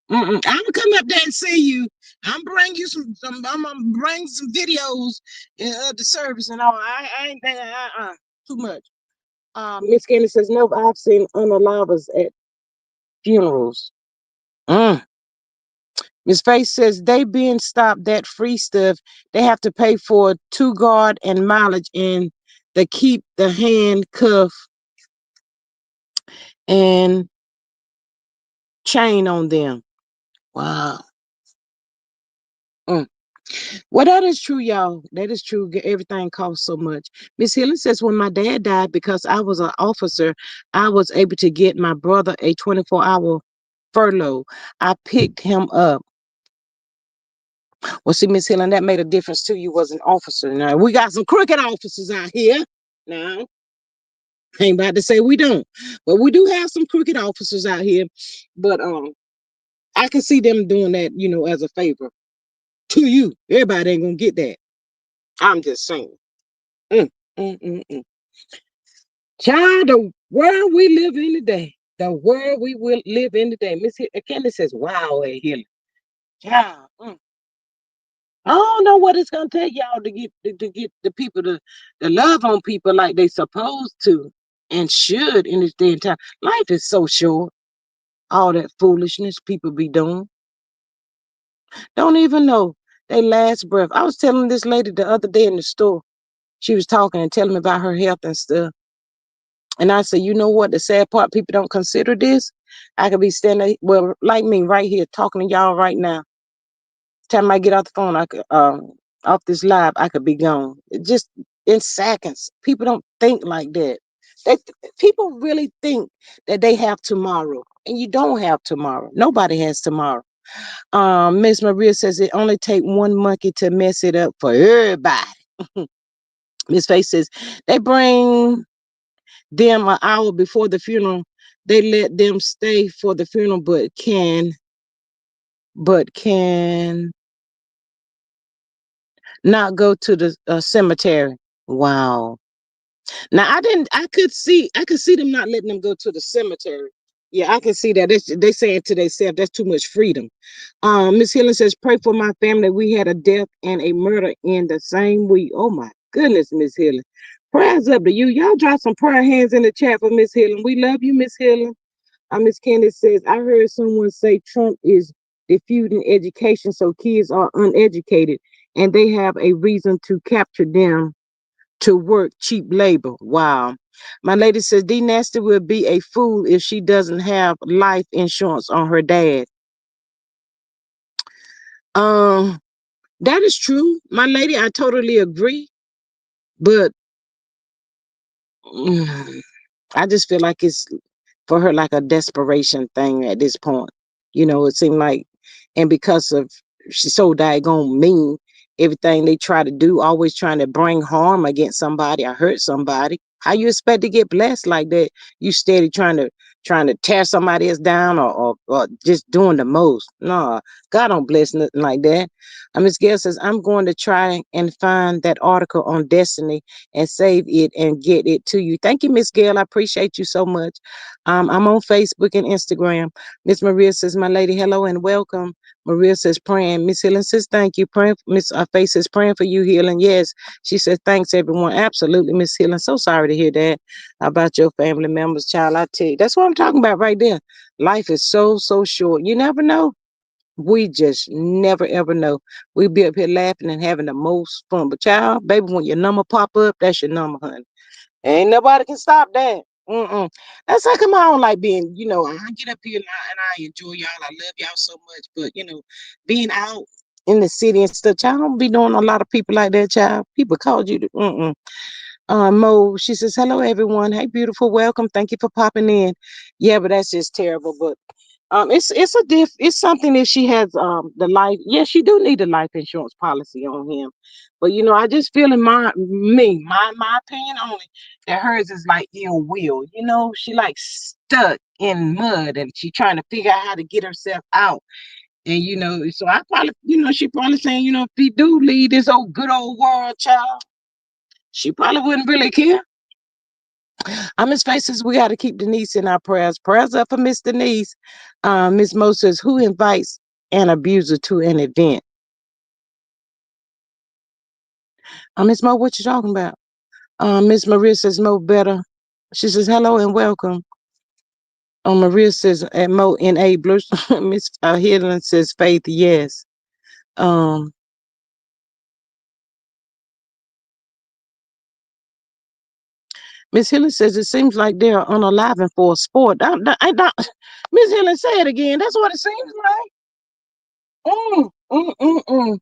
I'm gonna come up there and see you. I'm bring you I'm gonna bring some videos of the service and all. I ain't that too much. Miss Candy says, no, I've seen unalivers at funerals. Mm. Miss Faith says they being stopped that free stuff, they have to pay for 2 guard and mileage and they keep the handcuff and chain on them. Wow. Mm. Well, that is true, y'all. That is true. Everything costs so much. Miss Helen says, when my dad died, because I was an officer, I was able to get my brother a 24-hour furlough. I picked him up. Well, see, Miss Helen, that made a difference too. You was an officer. Now we got some crooked officers out here. Now, I ain't about to say we don't, but we do have some crooked officers out here. But I can see them doing that, as a favor to you. Everybody ain't gonna get that. I'm just saying. Mm, mm, mm, mm. Child, the world we live in today. The world we will live in today. Miss Candace says, wow, Hilly. Child. I don't know what it's gonna take y'all to get the people to love on people like they supposed to and should in this day and time. Life is so short. All that foolishness people be doing. Don't even know they last breath. I was telling this lady the other day in the store. She was talking and telling me about her health and stuff. And I said, you know what? The sad part, people don't consider this. I could be standing, well, like me right here talking to y'all right now. Time I get off the phone, I could off this live, I could be gone. Just in seconds. People don't think like that. They people really think that they have tomorrow, and you don't have tomorrow. Nobody has tomorrow. Miss Maria says it only take one monkey to mess it up for everybody. Miss Faith says they bring them an hour before the funeral. They let them stay for the funeral, but can not go to the cemetery. Wow. Now I didn't. I could see them not letting them go to the cemetery. Yeah, I can see that. They saying to themselves, that's too much freedom. Miss Hillen says, pray for my family. We had a death and a murder in the same week. Oh my goodness, Miss Hillen. Prayers up to you. Y'all drop some prayer hands in the chat for Miss Hillen. We love you, Miss Hillen. Miss Candace says, I heard someone say Trump is defunding education, so kids are uneducated and they have a reason to capture them to work cheap labor. Wow. My lady says D Nasty will be a fool if she doesn't have life insurance on her dad. Um, that is true, my lady. I totally agree, but mm, I just feel like it's for her like a desperation thing at this point. It seemed like, and because of she's so daggone mean, everything they try to do, always trying to bring harm against somebody or hurt somebody. How you expect to get blessed like that? You steady trying to tear somebody else down or just doing the most. No, God don't bless nothing like that. Miss Gail says, I'm going to try and find that article on Destiny and save it and get it to you. Thank you, Miss Gail. I appreciate you so much. I'm on Facebook and Instagram. Miss Maria says, my lady, hello and welcome. Maria says, praying. Miss Helen says, thank you. Praying. Miss Face says, praying for you, Helen. Yes. She says, thanks, everyone. Absolutely, Miss Helen. So sorry to hear that about your family members, child. I tell you, that's what I'm talking about right there. Life is so, so short. You never know. We just never ever know. We be up here laughing and having the most fun. But child, baby, when your number pop up, that's your number, honey. Ain't nobody can stop that. Mm-mm. That's how come I don't like being, I get up here and I enjoy y'all. I love y'all so much. But, being out in the city and stuff, child, I don't be knowing a lot of people like that, child. People called you to, mm-mm. Mo, she says, hello, everyone. Hey, beautiful. Welcome. Thank you for popping in. Yeah, but that's just terrible. But it's something that she has the life. Yeah, she do need a life insurance policy on him. But I just feel in my opinion only that hers is like ill will. She like stuck in mud and she trying to figure out how to get herself out. And so I probably she probably saying, if he do leave this old good old world, child, she probably wouldn't really care. Miss Faces, we got to keep Denise in our prayers. Prayers up for Miss Denise. Miss Mo says, who invites an abuser to an event? Miss Mo, what you talking about? Miss Maria says, Mo better. She says, hello and welcome. Maria says, and Mo enablers. Miss Helen says, faith, yes. Um, Miss Helen says, it seems like they're unaliving for a sport. Miss Helen, say it again. That's what it seems like. Mm, mm, mm, mm.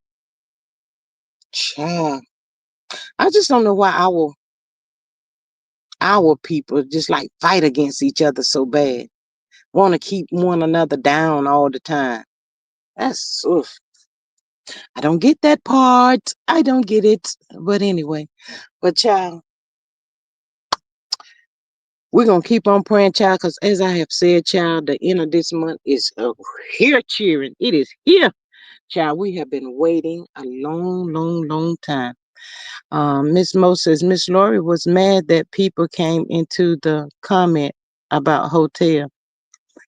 Child. I just don't know why our people just like fight against each other so bad. Want to keep one another down all the time. That's oof. I don't get that part. I don't get it. But anyway, but child, we're gonna keep on praying, child, because as I have said, child, the end of this month is here cheering. It is here, child. We have been waiting a long, long, long time. Miss Mo says Miss Laurie was mad that people came into the comment about hotel.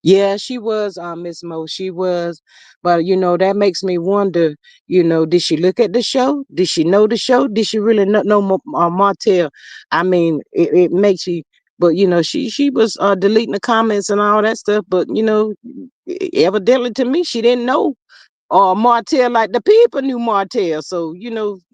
Yeah, she was, Miss Mo. She was, but that makes me wonder. Did she look at the show? Did she know the show? Did she really not know Martell? I mean, it makes you. But she was deleting the comments and all that stuff. But evidently to me, she didn't know or Martell, like the people knew Martell. So,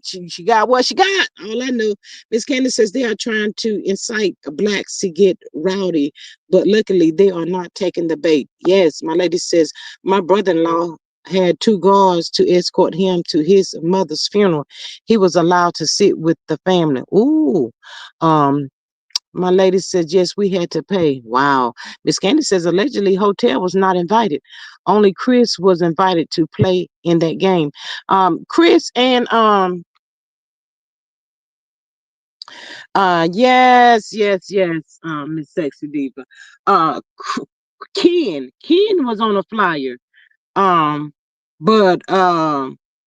she got what she got. All I know, Miss Candace says they are trying to incite blacks to get rowdy, but luckily they are not taking the bait. Yes, my lady says, my brother-in-law had two guards to escort him to his mother's funeral. He was allowed to sit with the family. Ooh. Um, my lady said, yes, we had to pay. Wow. Miss Candy says, allegedly, Hotel was not invited. Only Chris was invited to play in that game. Chris and yes, yes, yes, Miss Sexy Diva. Uh Ken was on a flyer. Um, but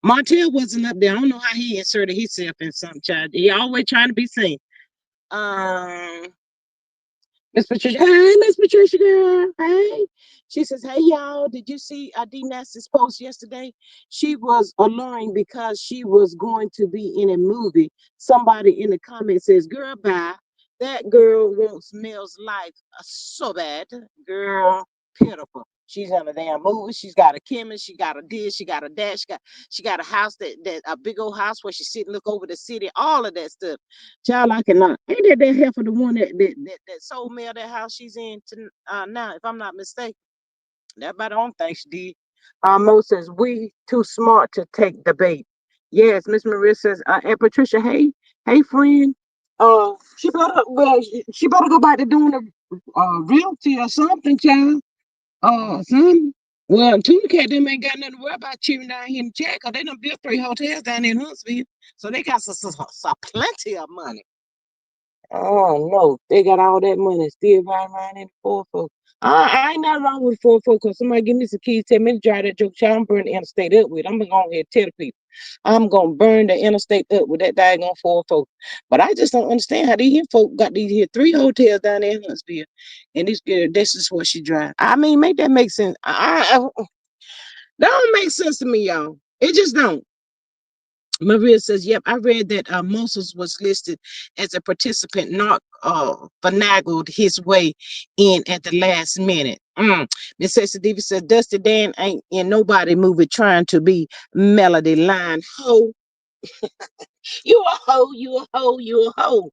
Martell wasn't up there. I don't know how he inserted himself in some child. He always trying to be seen. Um Miss Patricia, hey, Miss Patricia, girl, hey. She says, hey, y'all, did you see D Nasty's post yesterday? She was alluring because she was going to be in a movie. Somebody in the comments says, girl, bye. That girl wants Mel's life so bad. Girl, pitiful. She's in a damn movie. She's got a chemist. She got a this. She got a that. She got a house that a big old house where she sit and look over the city. All of that stuff. Child, I cannot. Ain't that heifer the one that sold Mel that house she's in to, now, if I'm not mistaken? That about the only thing she did. Mo says, we too smart to take the bait. Yes, Miss Maria says, and Patricia, hey, friend. She better go back to doing the realty or something, child. Son. Well, Tuna Cat them ain't got nothing to worry about cheering down here in the chat because they done built 3 hotels down there in Huntsville. So they got plenty of money. Oh no, they got all that money still riding around in the 4 4. I ain't nothing wrong with 4 4 because somebody give me some keys, tell me to drive that joke child, I'm burn the interstate up with. I'm gonna go ahead and tell the people. I'm gonna burn the interstate up with that daggone 4 4. But I just don't understand how these here folk got these here 3 hotels down there in Huntsville. And this is what she drive. I mean, make that make sense. That don't make sense to me, y'all. It just don't. Maria says, yep, I read that Moses was listed as a participant, not finagled his way in at the last minute. Miss Cecily Davis says, Dusty Dan ain't in nobody movie trying to be Melody Line. Ho, you a hoe, you a hoe, you a hoe.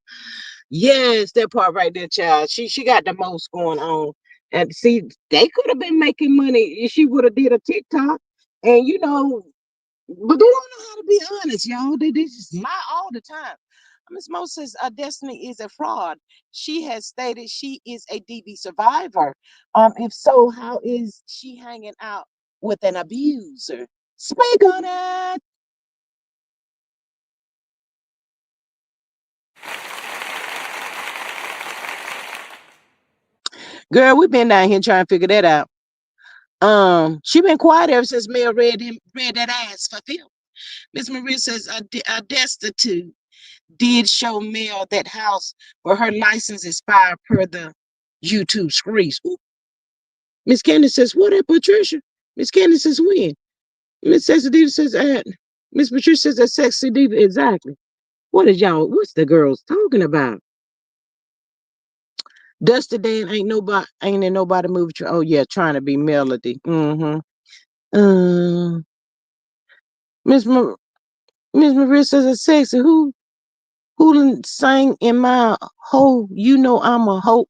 Yes, that part right there, child. She got the most going on. And see, they could have been making money if she would have did a TikTok. And but they don't know how to be honest, y'all. They just lie all the time. Miss Moses, Destiny is a fraud. She has stated she is a DV survivor. If so, how is she hanging out with an abuser? Speak on it. Girl, we've been down here trying to figure that out. She been quiet ever since Mel read that ass for film. Miss Maria says, destitute did show Mel that house where her license expired per the YouTube screens. Miss Candace says, what at Patricia? Miss Candace says, when? Miss Sexy Diva says, Miss Patricia says, that Sexy Diva, exactly. What's the girls talking about? Dusty Dan ain't in nobody movie. Oh, yeah, trying to be Melody. Mm-hmm. Um, Miss Mar- Miss Maria says, it's sexy. Who done sang in my hoe? You know I'm a hoe.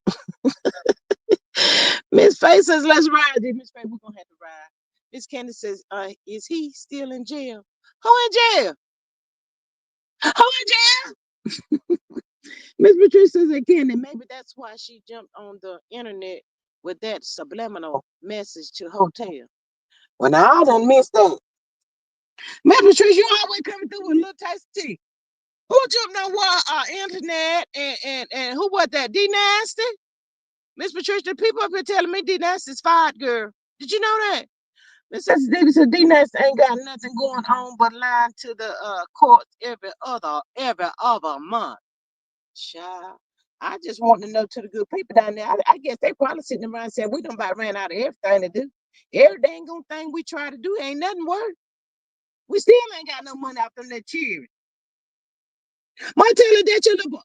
Miss Faye says, let's ride. Miss Faye, we're gonna have to ride. Miss Candace says, is he still in jail? Who in jail? Who in jail? Miss Patricia says again, and maybe that's why she jumped on the internet with that subliminal message to hotel. Well, now I done missed that. Miss Patricia, you always coming through with a little taste of tea. Who jumped on what internet and who was that? D Nasty? Miss Patricia, the people up here telling me D Nasty's fired, girl. Did you know that? Miss Davis said D Nasty ain't got nothing going on but lying to the courts every other month. Child, I just want to know to the good people down there. I guess they probably sitting around saying we done about ran out of everything to do. Every dang on thing we try to do ain't nothing worth. We still ain't got no money out from that cheering. Martell, that your little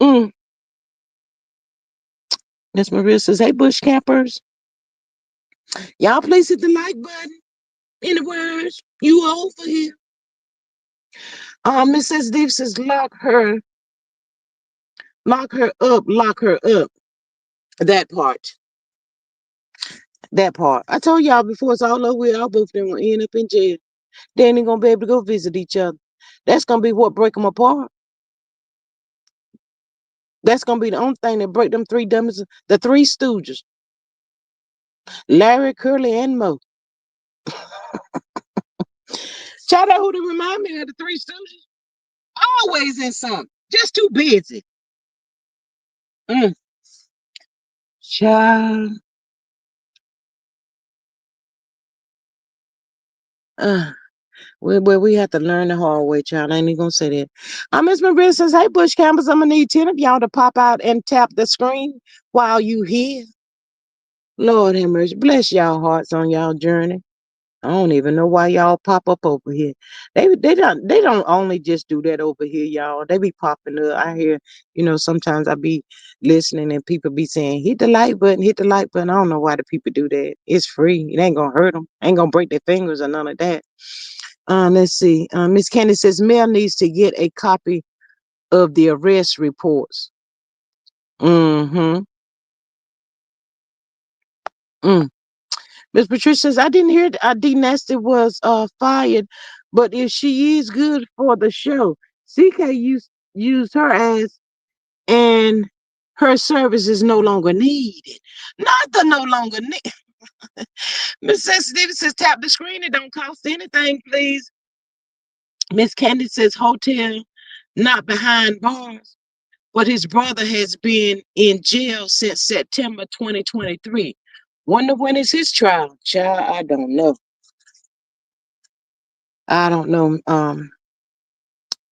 mm. Miss Maria says, hey, bush campers, y'all please hit the like button. In the words, you over here. Mrs. Deep says, lock her up. That part. That part. I told y'all before it's all over with, all both of them will end up in jail. They ain't gonna be able to go visit each other. That's gonna be what break them apart. That's gonna be the only thing that break them three dummies, the three stooges, Larry, Curly, and Mo. Shout out who to remind me of the three stooges. Always in something. Just too busy. Mm. Child. Uh, Well, we have to learn the hard way, child. I ain't even gonna say that. Miss Maria says, "Hey, Bush Campers, I'm gonna need 10 of y'all to pop out and tap the screen while you here." Lord have mercy, bless y'all hearts on y'all journey. I don't even know why y'all pop up over here. They don't only just do that over here, y'all. They be popping up. I hear, sometimes I be listening and people be saying, "Hit the like button, hit the like button." I don't know why the people do that. It's free. It ain't gonna hurt them. Ain't gonna break their fingers or none of that. Let's see. Miss Candy says Mel needs to get a copy of the arrest reports. Mm-hmm. Mm. Miss Patricia says, I didn't hear D Nasty was fired, but if she is good for the show, CK used her as, and her service is no longer needed. Not the no longer need. Miss Sensitive says, tap the screen. It don't cost anything, please. Miss Candy says, hotel not behind bars, but his brother has been in jail since September 2023. Wonder when is his trial? Child, I don't know. I don't know.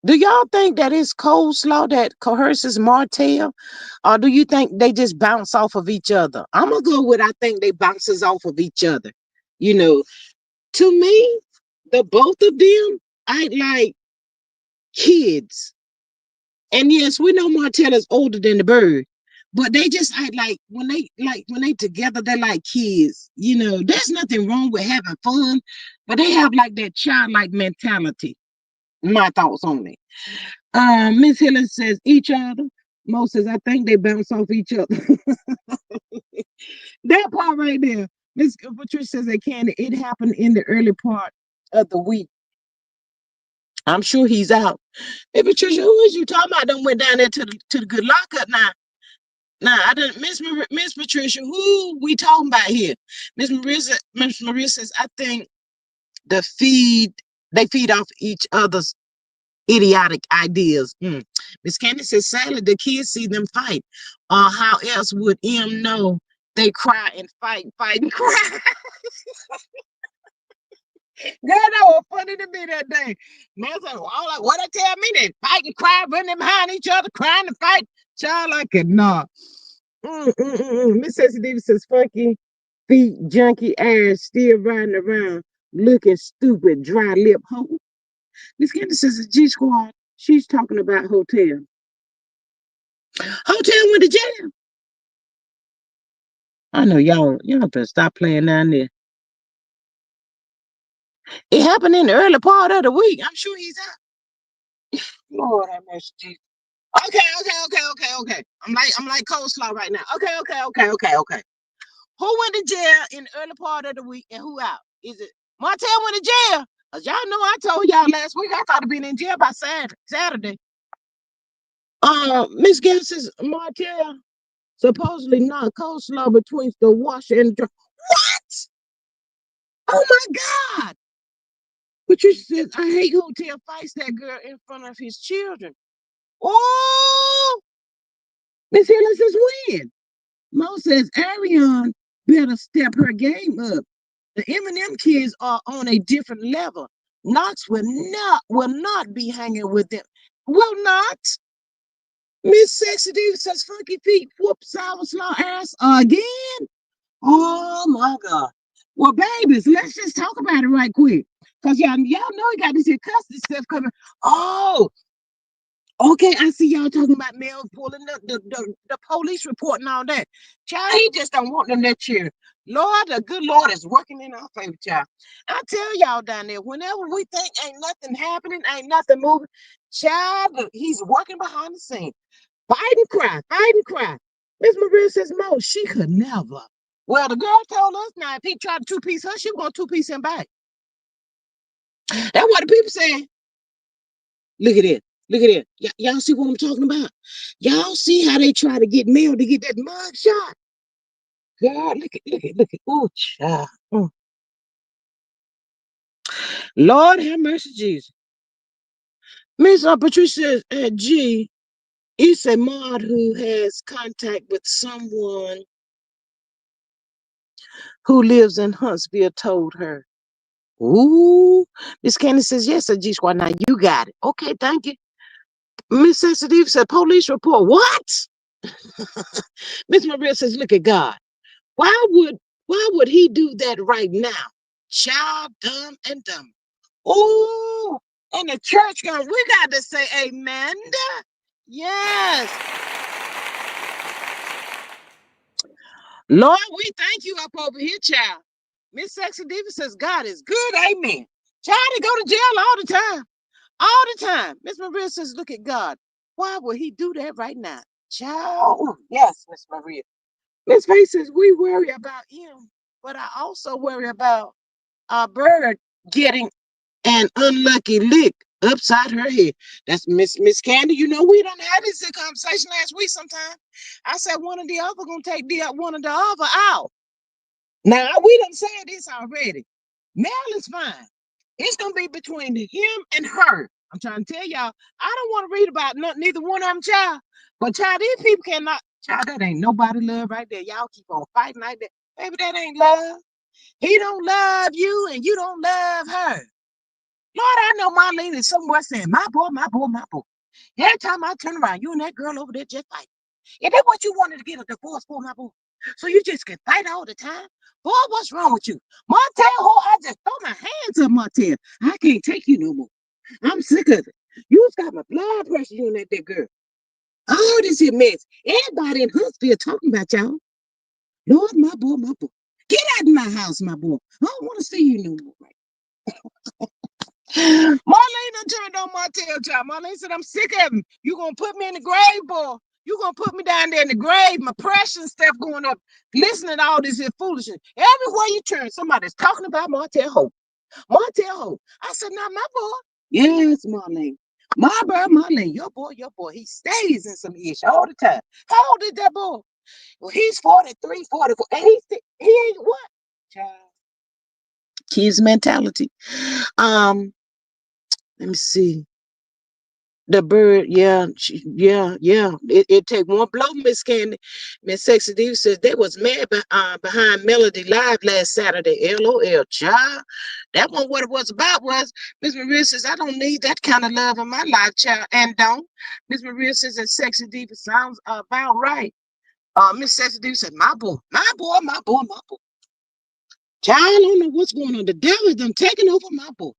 Do y'all think that it's coleslaw that coerces Martell, or do you think they just bounce off of each other? I'm gonna go with I think they bounces off of each other. You know, to me, the both of them act like kids. And yes, we know Martell is older than the bird, but they just act like when they together, they're like kids. There's nothing wrong with having fun, but they have like that childlike mentality. My thoughts on it. Miss Helen says each other. Mo says I think they bounce off each other. That part right there. Miss Patricia says they can. It happened in the early part of the week. I'm sure he's out. Hey Patricia, who is you talking about? Don't went down there to the good lockup now. Nah, I didn't Miss Patricia. Who we talking about here? Miss Maria says I think the feed they feed off each other's idiotic ideas. Miss Candy says, sadly, the kids see them fight. How else would M know they cry and fight and cry? Girl, that was funny to me that day. Man, I was like, all like, what they tell me? They fight and cry, running behind each other, crying and fight. Child, I could not. Miss Sensitive says, funky feet, junky ass, still riding around, looking stupid, dry lip. Miss Candy says, the G Squad, she's talking about hotel. Hotel went to jail. I know y'all better stop playing down there. It happened in the early part of the week. I'm sure he's out. Lord have mercy, Jesus. Okay. I'm like coleslaw right now. Okay. Who went to jail in the early part of the week and who out? Is it Martell went to jail? Cause y'all know I told y'all last week I thought he'd been in jail by Saturday. Miss Gill says Martell supposedly not coleslaw between the washer and the what? Oh my God! Patricia says, I hate hotel fights that girl in front of his children. Oh, Miss Hillis says when? Mo says Arion better step her game up. The M&M kids are on a different level. Knox will not be hanging with them. Will not. Miss Sexy Diva says Funky Feet whoop sour slaw ass again. Oh my God. Well, babies, let's just talk about it right quick. Because y'all know he got this here custody stuff coming. Oh, okay. I see y'all talking about Mel pulling the police report and all that. Child, he just don't want them that cheer. Lord, the good Lord is working in our favor, child. I tell y'all down there, whenever we think ain't nothing happening, ain't nothing moving, child, he's working behind the scenes. Fight and cry. Miss Maria says, Mo, she could never. Well, the girl told us now if he tried to two-piece her, she was going to two-piece him back. That's what the people saying. Look at it. Look at it. Y'all see what I'm talking about? Y'all see how they try to get Mel to get that mug shot? God, look at. Oh, child. Lord have mercy, Jesus. Miss Patricia G, it's a mod who has contact with someone who lives in Huntsville told her. Ooh, Miss Candy says, yes, Sir G Squad. Now you got it. Okay, thank you. Miss Sensitive said, police report. What? Miss Maria says, look at God. Why would he do that right now? Child, dumb and dumb. Oh, and the church going, we got to say amen. Yes. Lord, we thank you up over here, child. Miss Sexy Diva says, God is good. Amen. Child, they go to jail all the time. All the time. Miss Maria says, look at God. Why would he do that right now? Child. Yes, Miss Maria. Miss Faye says, we worry about him, but I also worry about our bird getting an unlucky lick upside her head. That's Miss Candy. You know, we done had this conversation last week sometime. I said one of the other gonna take one of the other out. Now we done said this already. Mel is fine. It's gonna be between him and her. I'm trying to tell y'all, I don't want to read about neither one of them, child. But child, these people cannot, child, that ain't nobody love right there. Y'all keep on fighting like that. Baby, that ain't love. He don't love you and you don't love her. Lord, I know Marlene is somewhere saying, my boy, my boy, my boy. Every time I turn around, you and that girl over there just fighting. Is that what you wanted to get a divorce for, my boy? So you just can fight all the time? Boy, what's wrong with you? Martell, I just throw my hands up, Martell. I can't take you no more. I'm sick of it. You've got my blood pressure, you and that girl. All this here mess. Everybody in Huntsville talking about y'all. Lord, my boy, my boy. Get out of my house, my boy. I don't want to see you no more. Marlene done turned on Martell, child. Marlene said, I'm sick of him. You gonna put me in the grave, boy. You gonna put me down there in the grave, my precious stuff going up, listening to all this here foolishness. Everywhere you turn, somebody's talking about Martell Holt. Martell Holt. I said, now my boy. Yes, Marlene. My boy, Marlene, your boy, he stays in some ish all the time. How old is that boy? Well, he's 43, 44, and he ain't what? Child. Kids mentality. Um, Let me see. The bird, yeah, yeah. It take one blow, Miss Candy. Miss Sexy Diva says they was mad behind Melody Live last Saturday. LOL, child. That one, what it was about was Miss Maria says, I don't need that kind of love in my life, child. And don't. Miss Maria says that Sexy Diva sounds about right. Miss Sexy Diva said, my boy, my boy, my boy, my boy. Child, I don't know what's going on. The devil done taking over my boy.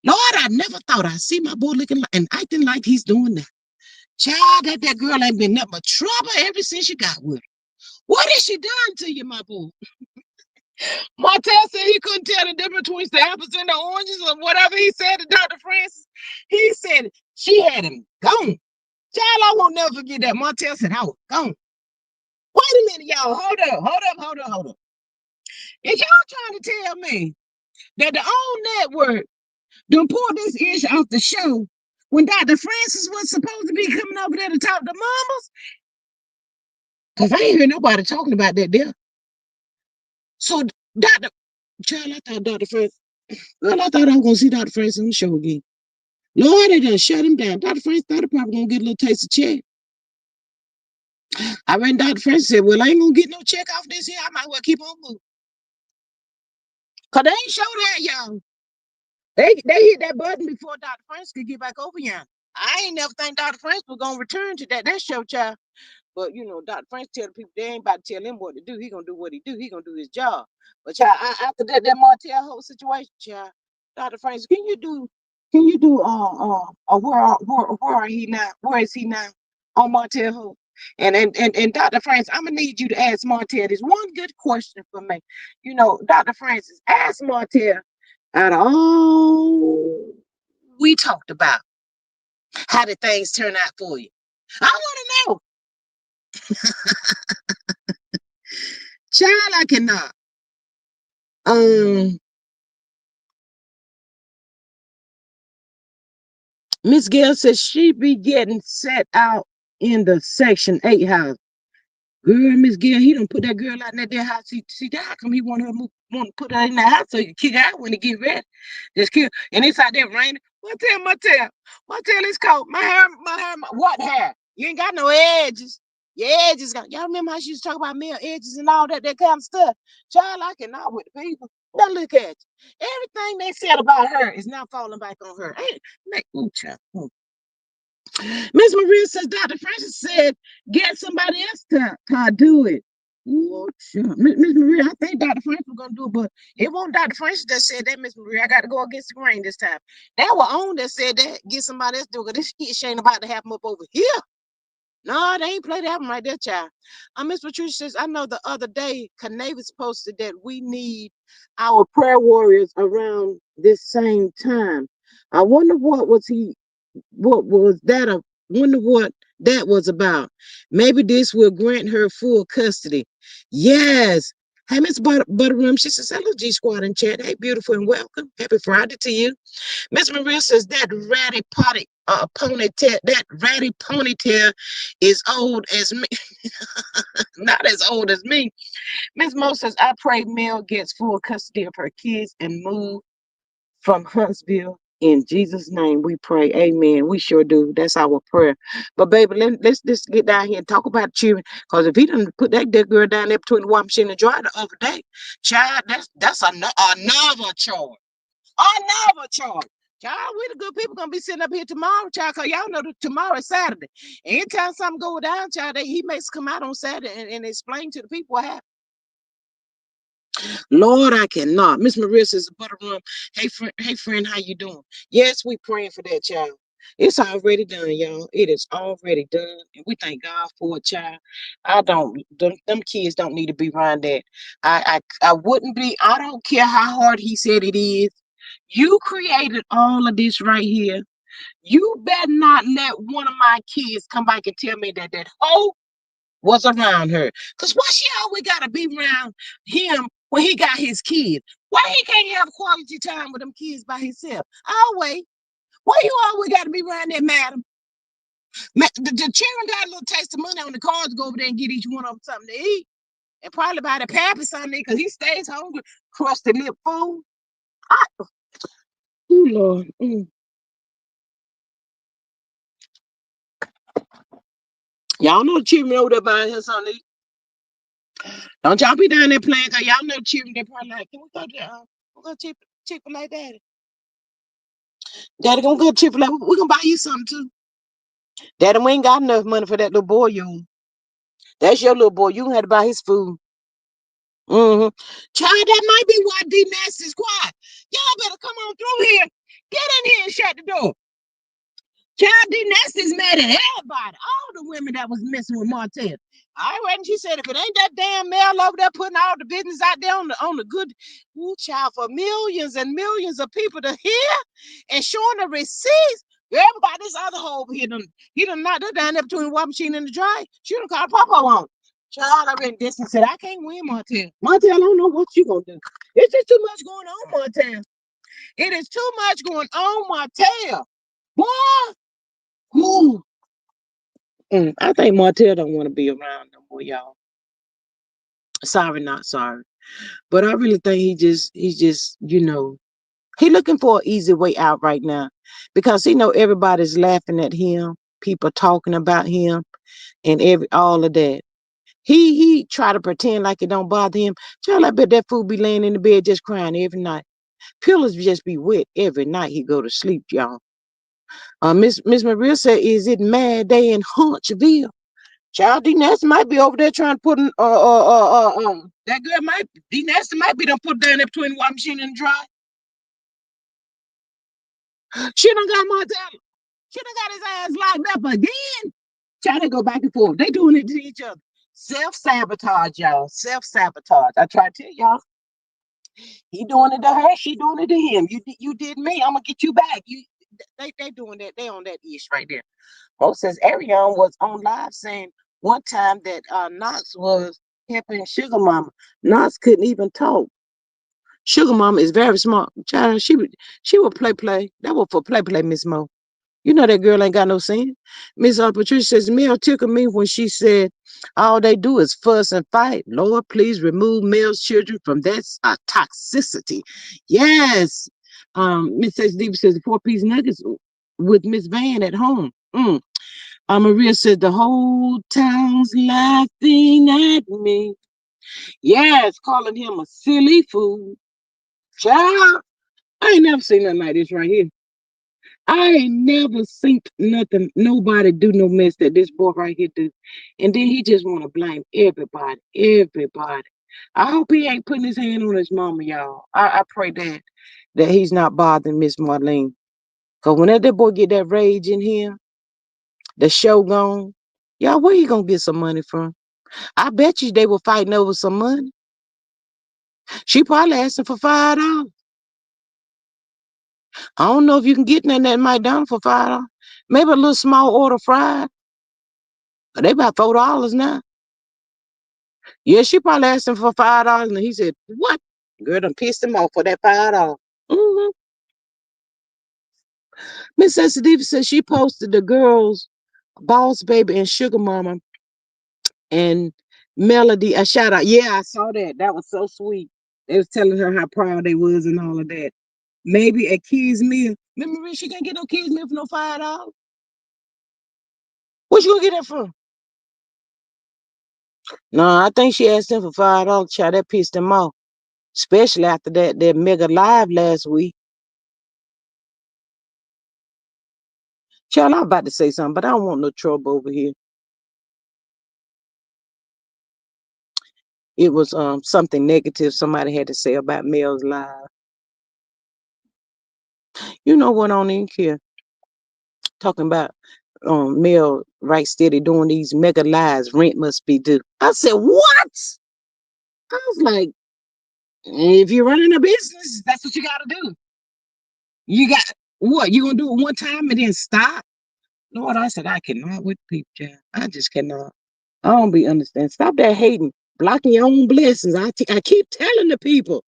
Lord, I never thought I'd see my boy looking and acting like he's doing that. Child, that girl ain't been nothing but trouble ever since you got with her. What has she done to you, my boy? Martell said he couldn't tell the difference between the apples and the oranges or whatever he said to Dr. Francis. He said she had him gone. Child, I won't never forget that. Martell said I was gone. Wait a minute, y'all. Hold up. Is y'all trying to tell me that the old network done pull this ish off the show when Dr. Francis was supposed to be coming over there to talk to mamas? Because I ain't hear nobody talking about that there. So, Dr. Child, I thought Dr. Francis, well, I thought I was going to see Dr. Francis on the show again. Lord, they done shut him down. Dr. Francis thought he probably going to get a little taste of check. I read Dr. Francis said, well, I ain't going to get no check off this here. I might well keep on moving. Because they ain't show that, y'all. They hit that button before Dr. Francis could get back over here. I ain't never think Dr. Francis was going to return to that show, child. But you know, Dr. Francis tell the people they ain't about to tell him what to do. He gonna do what he do. He gonna do his job. But child, after that Martell whole situation, child, Dr. Francis, can you do where are he now? Where is he now on Martell Hope? And Dr. Francis, I'm gonna need you to ask Martell this one good question for me. You know, Dr. Francis, ask Martell out of all we talked about, how did things turn out for you? I want to know. Child, I cannot. Um, Miss Gail says she be getting set out in the Section 8 house. Girl, Miss Gail, he don't put that girl out in that there house. See that? How come he want her want to put her in that house so you can kick her out when he get ready? Just kill. And it's out there raining. Martell, it's cold. My hair, what hair? You ain't got no edges. Your edges got. Y'all remember how she used to talk about male edges and all that kind of stuff? Child, I cannot with the people. Now look at you. Everything they said about her is now falling back on her. Ain't like, ooh, child. Miss Maria says Dr. Francis said, get somebody else to do it. Ooh, child. Miss Maria, I think Dr. Francis was gonna do it, but it wasn't Dr. Francis that said that, Miss Maria. I got to go against the grain this time. That was on that said that. Get somebody else to do it. This shit ain't about to happen up over here. No, they ain't play that one right there, child. Miss Patricia says, I know the other day, Canavis posted that we need our prayer warriors around this same time. I wonder what was that? Wonder what that was about. Maybe this will grant her full custody. Yes. Hey, Miss Butterroom, she says, hello, G Squad in chat. Hey, beautiful and welcome. Happy Friday to you. Miss Maria says that ratty ponytail is old as me, not as old as me. Miss Mo says, I pray Mel gets full custody of her kids and move from Huntsville. In Jesus' name, we pray. Amen. We sure do. That's our prayer. But baby, let's just get down here and talk about children. Because if he didn't put that girl down there between the washing machine and dryer the other day, child, that's another charge. Another charge. Child, we the good people gonna be sitting up here tomorrow, child, because y'all know that tomorrow is Saturday. Anytime something go down, child, he makes come out on Saturday and explain to the people what happened. Lord, I cannot. Miss Maria says, Butterrum, hey friend, how you doing? Yes, we praying for that child. It's already done, y'all. It is already done. And we thank God for a child. Them kids don't need to be around that. I wouldn't be, I don't care how hard he said it is. You created all of this right here. You better not let one of my kids come back and tell me that hoe was around her. Because why she always got to be around him when he got his kids? Why he can't have quality time with them kids by himself? Always. Why you always got to be around that madam? The children got a little taste of money on the cards to go over there and get each one of them something to eat. And probably buy the pappy something because he stays hungry, crusty lip fool. Oh, Lord. Y'all know the children over there buying him something to eat. Don't y'all be down there playing because y'all know the children they probably like, can we go to we'll go Chick-fil-A, Daddy? Daddy gonna go to Chick-fil-A. We're gonna buy you something too. Daddy, we ain't got enough money for that little boy you. That's your little boy. You had to buy his food. Mm-hmm. Child, that might be why D Nasty's quiet. Y'all better come on through here. Get in here and shut the door. Child, D Nasty's mad at everybody. All the women that was messing with Martell. I reckon she said if it ain't that damn Mel over there putting all the business out there on the good, ooh, child, for millions and millions of people to hear and showing the receipts. Everybody, this other hoe over here, he done knocked her down there between the washing machine and the dry. She done called Papa on. Child, I read this and said, I can't win Martell. Martell, I don't know what you gonna do. It's just too much going on, Martell. It is too much going on, Martell. Boy, ooh. I think Martell don't want to be around no more, y'all. Sorry, not sorry. But I really think he's just, he looking for an easy way out right now. Because he know everybody's laughing at him, people talking about him and all of that. He try to pretend like it don't bother him. Child, I bet that fool be laying in the bed just crying every night. Pillows just be wet every night he go to sleep, y'all. Miss Maria said, is it mad day in Huntsville? Child, D Nasty might be over there trying to put that girl might D Nasty might be done put down there between the washing machine and the dry. She done got Martell. She done got his ass locked up again. Child, they go back and forth. They doing it to each other. Self-sabotage, y'all. Self-sabotage. I try to tell y'all. He doing it to her, she doing it to him. You did me, I'm gonna get you back. They doing that, they on that ish right there. Mo says Arion was on live saying one time that Knox was helping Sugar Mama. Knox couldn't even talk. Sugar Mama is very smart. Child, she would play. That was for play, Miss Mo. You know that girl ain't got no sense. Miss Patricia says Mel tickled me when she said all they do is fuss and fight. Lord, please remove Mel's children from that toxicity. Yes. Miss SD says the 4-piece nuggets with Miss Van at home. Maria said the whole town's laughing at me. Yes, calling him a silly fool. Child, I ain't never seen nothing like this right here. I ain't never seen nothing, nobody do no mess that this boy right here do. And then he just want to blame everybody, everybody. I hope he ain't putting his hand on his mama, y'all. I pray that he's not bothering Miss Marlene. Because whenever that boy get that rage in him, the show gone, y'all, where he gonna get some money from? I bet you they were fighting over some money. She probably asking for $5. I don't know if you can get nothing at McDonald's for $5. Maybe a little small order fried. But they about $4 now. Yeah, she probably asked him for $5, and he said, "What?" Girl done pissed him off for that $5. Mm-hmm. Miss Sensitive said she posted the girls, Boss Baby and Sugar Mama and Melody a shout out. Yeah, I saw that. That was so sweet. They was telling her how proud they was and all of that. Maybe a kids meal. Remember, she can't get no kids meal for no $5. What you gonna get that from? No, I think she asked him for $5. Child, that pissed him off. Especially after that mega live last week. Child, I'm about to say something, but I don't want no trouble over here. It was something negative somebody had to say about Mel's live. You know what? I don't even care. Talking about Mel right steady doing these mega lives. Rent must be due. I said, what? I was like, if you're running a business, that's what you got to do. You got what? You gonna do it one time and then stop? Lord, I said I cannot with people, child. I just cannot. I don't be understand. Stop that hating, blocking your own blessings. I keep telling the people.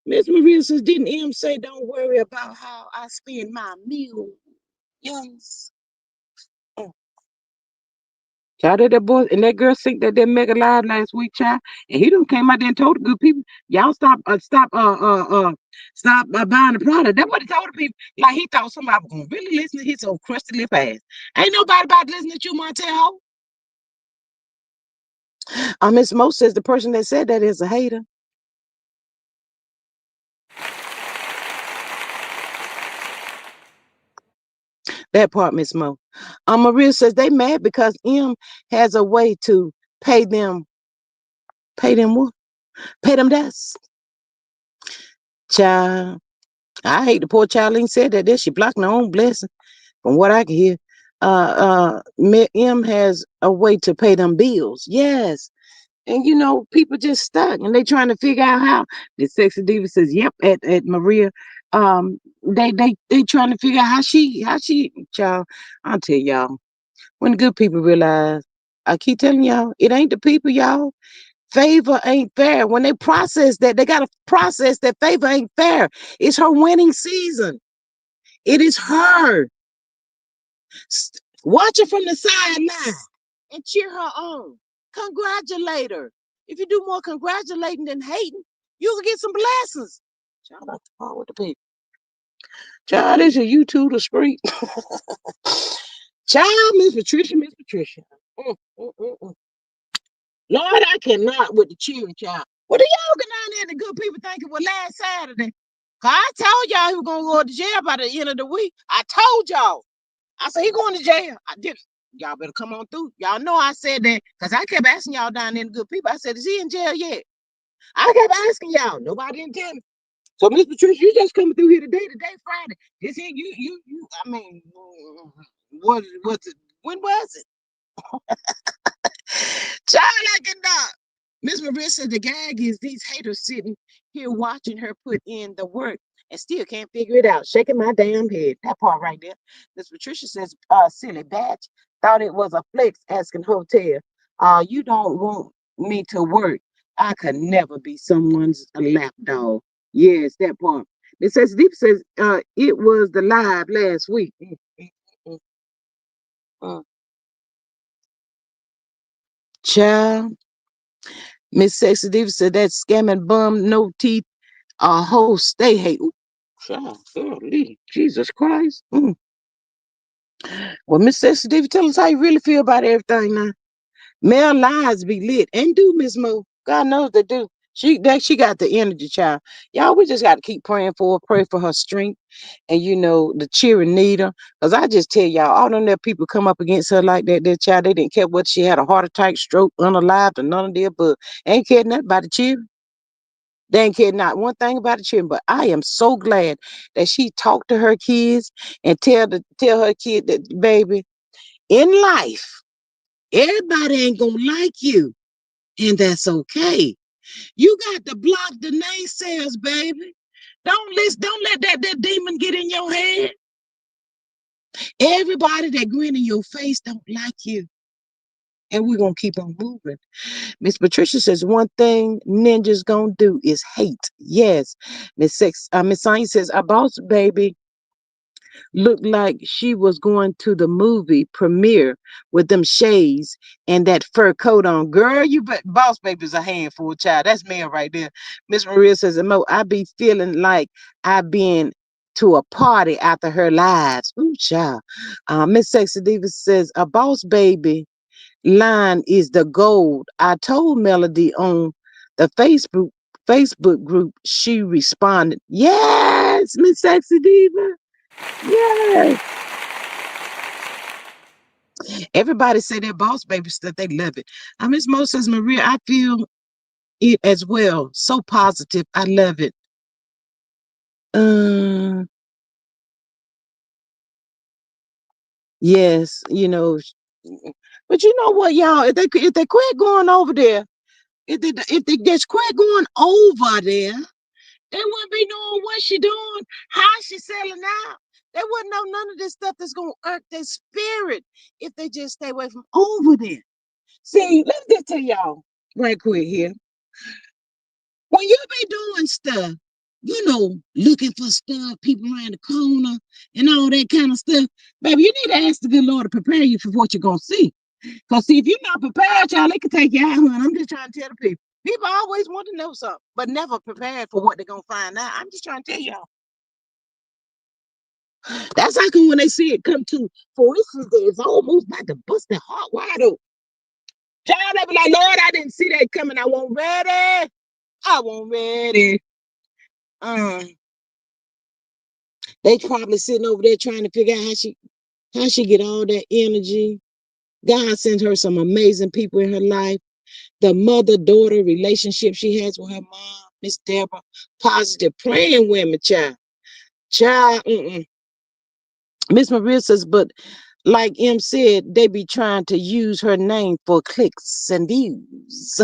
Miss Maria says, didn't M say don't worry about how I spend my millions? Mm. Child, that boy and that girl think that they mega live last week, child, and he done came out there and told the good people, y'all stop buying the product. That's what he told the people. Like he thought somebody was gonna really listen to his old crusty lip ass. Ain't nobody about to listen to you, Martell. Miss Mo says the person that said that is a hater. That part, Miss Mo. Maria says they mad because M has a way to pay them, pay them what? Pay them dust. Child, I hate the poor child ain't said that. There she blocking her own blessing. From what I can hear, M has a way to pay them bills. Yes, and you know people just stuck and they trying to figure out how. The sexy diva says, "Yep." At Maria, they trying to figure out how she. Child, I'll tell y'all. When the good people realize, I keep telling y'all, it ain't the people, y'all. Favor ain't fair. When they process that, they got to process that favor ain't fair. It's her winning season. It is her. Watch her from the sideline and cheer her on. Congratulate her. If you do more congratulating than hating, you will get some blessings. Child, I talk with the people. Child, this is you to the street. Child, Miss Patricia, Miss Patricia. Mm, mm, mm, mm. Lord, I cannot with the cheering, child. What do y'all get down there? The good people think it was last Saturday. 'Cause I told y'all he was gonna go to jail by the end of the week. I told y'all. I said he going to jail. I didn't. Y'all better come on through. Y'all know I said that because I kept asking y'all down there, the good people. I said, is he in jail yet? I kept asking y'all. Nobody didn't tell me. So, Miss Patricia, you just coming through here today, Friday. This here, I mean, what, when was it? Child, I cannot. Miss Marissa, the gag is these haters sitting here watching her put in the work and still can't figure it out. Shaking my damn head. That part right there. Miss Patricia says, silly batch. Thought it was a flex asking hotel. You don't want me to work. I could never be someone's lapdog. Yes, that part. It says Deep says it was the live last week. Mm. Child. Miss Sexy Diva said that scamming bum, no teeth, Holt stay hate. Ooh, child, golly, Jesus Christ. Mm. Well, Miss Sexy Diva, tell us how you really feel about everything now. Male lives be lit and do, Miss Mo. God knows they do. She got the energy, child. Y'all, we just got to keep praying for her, pray for her strength, and the cheering need her. Cause I just tell y'all, all them there people come up against her like that, that child, they didn't care what she had, a heart attack, stroke, unalived, or none of the above. Ain't cared nothing about the cheering. They ain't cared not one thing about the cheering. But I am so glad that she talked to her kids and tell her kid that, baby, in life, everybody ain't gonna like you, and that's okay. You got to block the naysayers, baby. Don't listen, don't let that demon get in your head. Everybody that grin in your face don't like you. And we're gonna keep on moving. Miss Patricia says one thing ninjas gonna do is hate. Yes. Miss Sonia says our boss baby looked like she was going to the movie premiere with them shades and that fur coat on. Girl, you bet boss baby's a handful, child. That's man right there. Miss Maria says, Mo, I be feeling like I been to a party after her lives. Ooh, child. Miss Sexy Diva says, a boss baby line is the gold. I told Melody on the Facebook group, she responded, yes, Miss Sexy Diva. Yes. Everybody say their boss baby stuff. They love it. Miss Mo says, Maria, I feel it as well. So positive. I love it. Um, yes, but you know what, y'all? If they quit going over there, if they just quit going over there, they wouldn't be knowing what she doing, how she selling out. They wouldn't know none of this stuff that's gonna irk their spirit if they just stay away from over there. See, let me just tell y'all right quick here. When you be doing stuff, looking for stuff, people around the corner, and all that kind of stuff, baby, you need to ask the good Lord to prepare you for what you're gonna see. Cause see, if you're not prepared, y'all, they can take you out, honey. I'm just trying to tell the people. People always want to know something, but never prepared for what they're gonna find out. I'm just trying to tell y'all. That's how come when they see it come to fruition, it's almost like to bust their heart wide open. Child, they be like, Lord, I didn't see that coming. I wasn't ready. I wasn't ready. Um, they probably sitting over there trying to figure out how she get all that energy. God sent her some amazing people in her life. The mother-daughter relationship she has with her mom, Miss Deborah, positive, praying women, child. Child, Miss Maria says, but like M said, they be trying to use her name for clicks and views.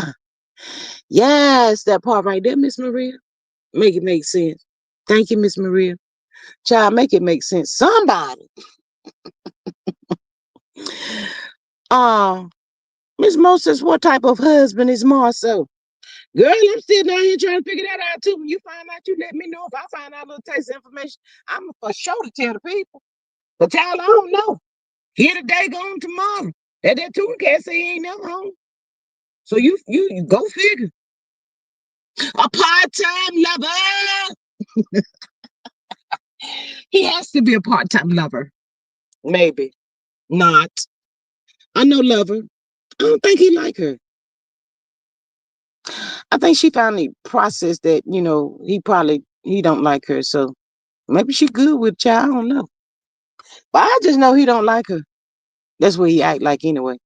Yes, that part right there, Miss Maria. Make it make sense. Thank you, Miss Maria. Child, make it make sense. Somebody. Uh, Miss Mo says, what type of husband is Marcel? Girl, I'm still down here trying to figure that out too. When you find out, you let me know. If I find out a little taste of information, I'm for sure to tell the people. But y'all, I don't know. Here today, gone tomorrow. That too can't say he ain't never home. So you go figure. A part-time lover. He has to be a part-time lover. Maybe. Not. I know lover. I don't think he like her. I think she finally processed that, he don't like her. So maybe she good with child. I don't know. But I just know he don't like her. That's what he act like anyway.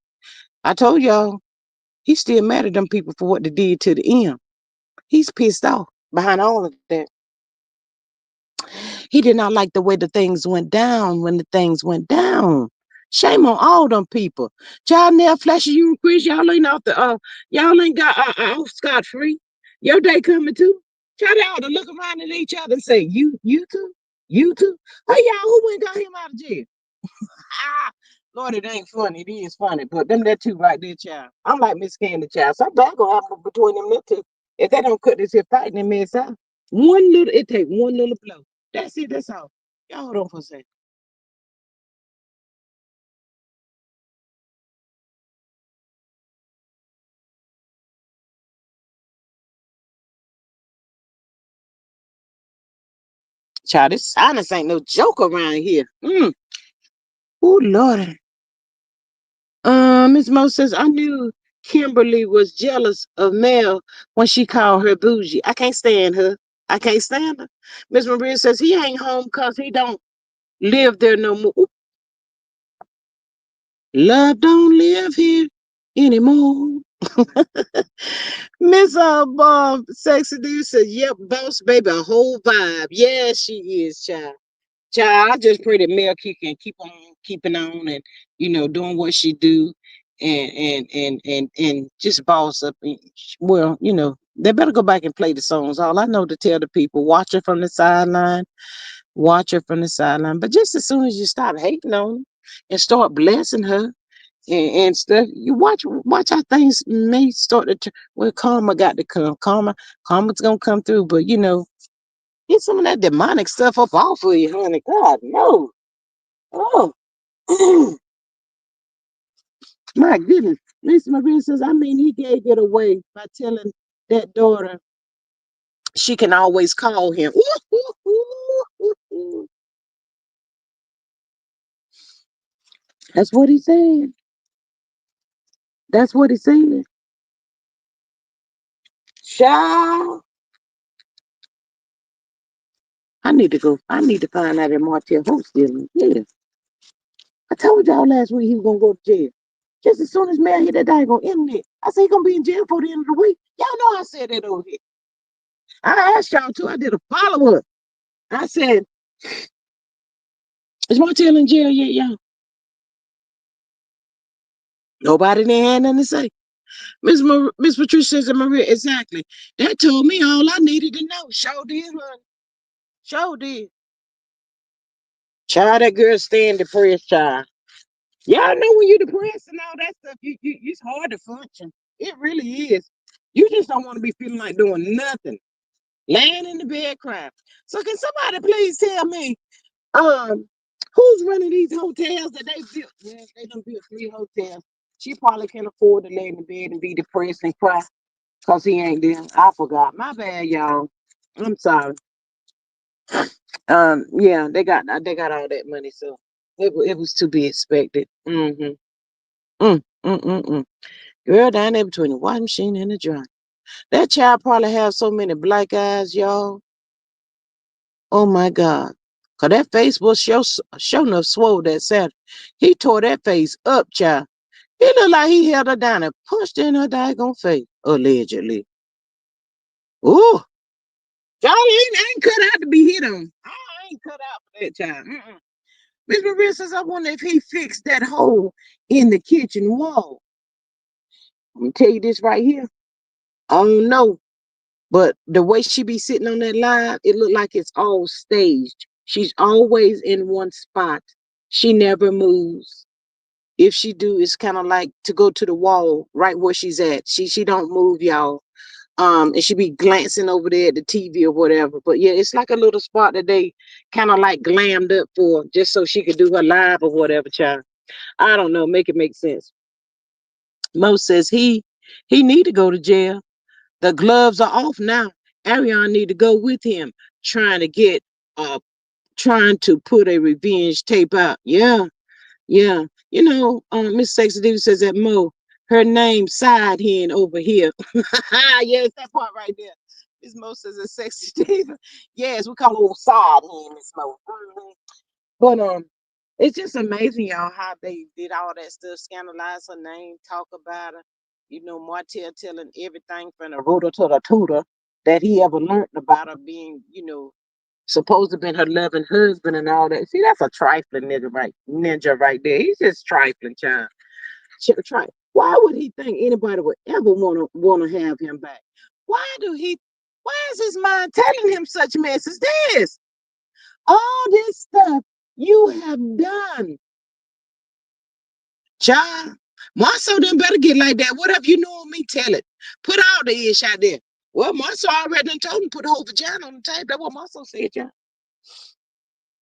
I told y'all, he's still mad at them people for what they did to the end. He's pissed off behind all of that. He did not like the way the things went down when the things went down. Shame on all them people. Child nail flashes you and Chris, y'all ain't got off scot free. Your day coming too. Child, they ought to look around at each other and say, you too? You too? Hey y'all, who went and got him out of jail? Ah, Lord, it ain't funny. It is funny, but them that two right there, child. I'm like Miss Candy, child. Something bad gonna happen between them two. If they don't cut this here fighting them mess out, it take one little blow. That's it. That's all. Y'all hold on for a second. Child, this sinus ain't no joke around here. Oh, Lord. Miss Mo says, I knew Kimberly was jealous of Mel when she called her bougie. I can't stand her. I can't stand her. Miss Maria says, he ain't home because he don't live there no more. Ooh, love don't live here anymore. Miss Sexy Dude says, yep, boss baby, a whole vibe. Yeah, she is, child. Child, I just pray that Mel can keep on keeping on and doing what she do and just boss up. Well, they better go back and play the songs. All I know to tell the people, watch her from the sideline, watch her from the sideline. But just as soon as you stop hating on her and start blessing her and stuff, you watch how things may start to well, karma got to come. Karma's gonna come through, but get some of that demonic stuff up off of you, honey. God, no. Oh, my goodness. Lisa Maria says, I mean, he gave it away by telling that daughter she can always call him. That's what he said. That's what he said. Child, I need to go. I need to find out if Martell Holt still in jail. I told y'all last week he was gonna go to jail. Just as soon as man hit that daggone internet, I said he gonna be in jail for the end of the week. Y'all know I said that over here. I asked y'all too. I did a follow up. I said, is Martell in jail yet, y'all? Nobody didn't have nothing to say. Miss Patricia says to Maria, exactly. That told me all I needed to know. Show did, honey. Show did. Child, that girl staying depressed, child. Y'all know when you're depressed and all that stuff, it's hard to function. It really is. You just don't want to be feeling like doing nothing. Laying in the bed crying. So can somebody please tell me, um, who's running these hotels that they built? Yeah, they done built 3 hotels. She probably can afford to lay in the bed and be depressed and cry because he ain't there. I forgot. My bad, y'all. I'm sorry. Yeah, they got all that money, so it was to be expected. Mm-hmm. Mm. Girl down there between the washing machine and the dryer. That child probably have so many black eyes, y'all. Oh my God. Cause that face was show enough swole that Saturday. He tore that face up, child. It looked like he held her down and punched in her daggone face, allegedly. Ooh, y'all ain't cut out to be hit on. I ain't cut out for that child. Miss Maria says, I wonder if he fixed that hole in the kitchen wall. I'm gonna tell you this right here. I don't know, but the way she be sitting on that live, it look like it's all staged. She's always in one spot. She never moves. If she do, it's kind of like to go to the wall right where she's at. She don't move, y'all. And she be glancing over there at the TV or whatever. But yeah, it's like a little spot that they kind of like glammed up for just so she could do her live or whatever, child. I don't know. Make it make sense. Mo says he need to go to jail. The gloves are off now. Ariana need to go with him, trying to get trying to put a revenge tape out. Yeah, yeah. Miss Sexy Diva says that Mo, her name side hen over here. Yes, that part right there. Miss Mo says a Sexy Diva. Yes, we call her side hen, Miss Mo. But it's just amazing, y'all, how they did all that stuff, scandalize her name, talk about her. Martell telling everything from the rooter to the tutor that he ever learned about her being, supposed to have been her loving husband and all that. See, that's a trifling ninja right there. He's just trifling, child. Why would he think anybody would ever wanna have him back? Why do he? Why is his mind telling him such mess as this? All this stuff you have done, child. Marcel done better get like that. Whatever you know of me, tell it. Put all the ish out there. Well, Marcel already done told him to put the whole vagina on the table. That's what Marcel said, child.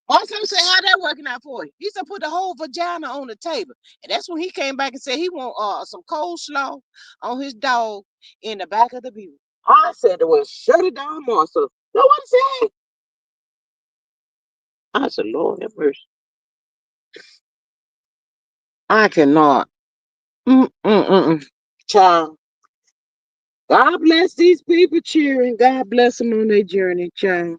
Marcel said, how that working out for you? He said, put the whole vagina on the table. And that's when he came back and said he want some coleslaw on his dog in the back of the building. I said, well, shut it down, Marcel. No one said. I said, Lord have mercy. I cannot. Mm-mm-mm. Child. God bless these people cheering. God bless them on their journey, child.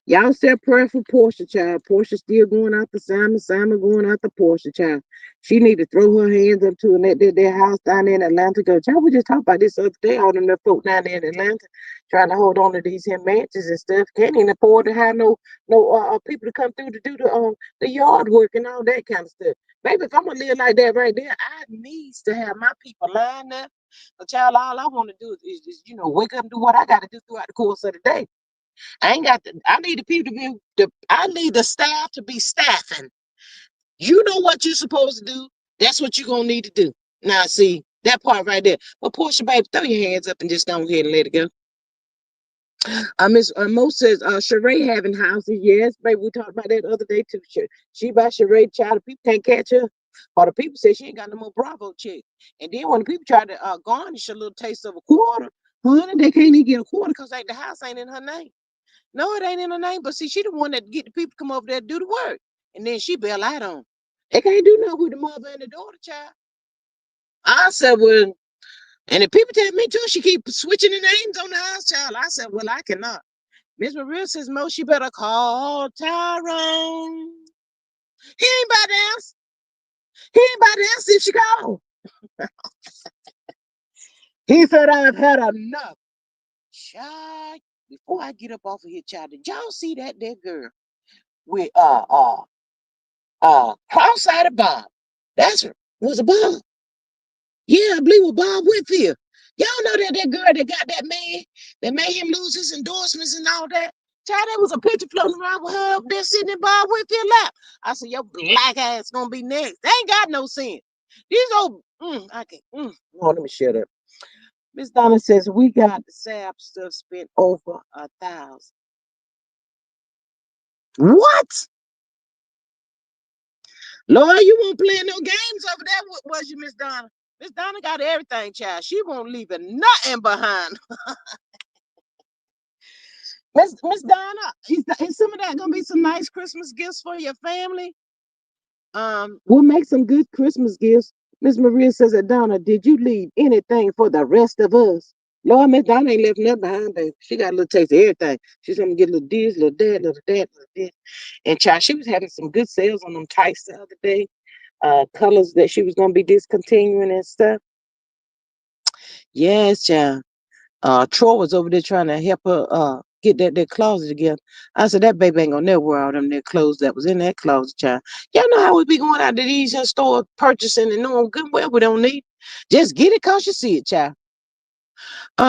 Y'all said prayer for Portia, child. Portia still going out the Simon. Simon going out the Portia, child. She need to throw her hands up to their house down there in Atlanta. Go, child, we just talked about this other day. All them little folk down there in Atlanta trying to hold on to these here mansions and stuff. Can't even afford to have no people to come through to do the yard work and all that kind of stuff. Baby, if I'm gonna live like that right there, I needs to have my people lined up. But child, all I want to do is wake up and do what I got to do throughout the course of the day. I ain't got the. I need the people to be. I need the staff to be staffing. You know what you're supposed to do. That's what you're gonna need to do. Now, see that part right there. But Portia, baby, throw your hands up and just go ahead and let it go. Miss Mo says, Sheree having houses. Yes, baby, we talked about that the other day too. She by Sheree, child. The people can't catch her. Or the people say she ain't got no more Bravo chick. And then when the people try to garnish a little taste of a quarter, honey, they can't even get a quarter because the house ain't in her name. No, it ain't in her name. But see, she the one that get the people to come over there to do the work. And then she bail out on 'em. They can't do nothing with the mother and the daughter, child. I said, well, and the people tell me too, she keep switching the names on the house, child. I said, well, I cannot. Miss Maria says, Mo, she better call Tyrone. He ain't about to answer. He ain't about to answer if she call. He said, I've had enough. Child, before I get up off of here, child, did y'all see that girl with cross-eyed Bob? That's was a Bob. Yeah, I believe it was Bob Whitfield. Y'all know that girl that got that man that made him lose his endorsements and all that. Child, there was a picture floating around with her up there sitting in Bob Whitfield's lap. I said, your black ass gonna be next. They ain't got no sense. These old I can't oh, let me shut up. Miss Donna says we got the SAP stuff spent over 1,000. What? Lord, you won't play no games over there, was you, Miss Donna? Miss Donna got everything, child. She won't leave nothing behind. Miss Donna, is some of that gonna be some nice Christmas gifts for your family? We'll make some good Christmas gifts. Miss Maria says that Donna, did you leave anything for the rest of us? Lord, Miss Donna ain't left nothing behind, baby. She got a little taste of everything. She's gonna get a little this, little that, little that, little this. And child, she was having some good sales on them tights the other day. Colors that she was gonna be discontinuing and stuff. Yes, child. Troy was over there trying to help her get that closet together. I said that baby ain't gonna never wear all them their clothes that was in that closet, child. Y'all know how we be going out to these stores purchasing and knowing good well we don't need. Just get it cause you see it, child.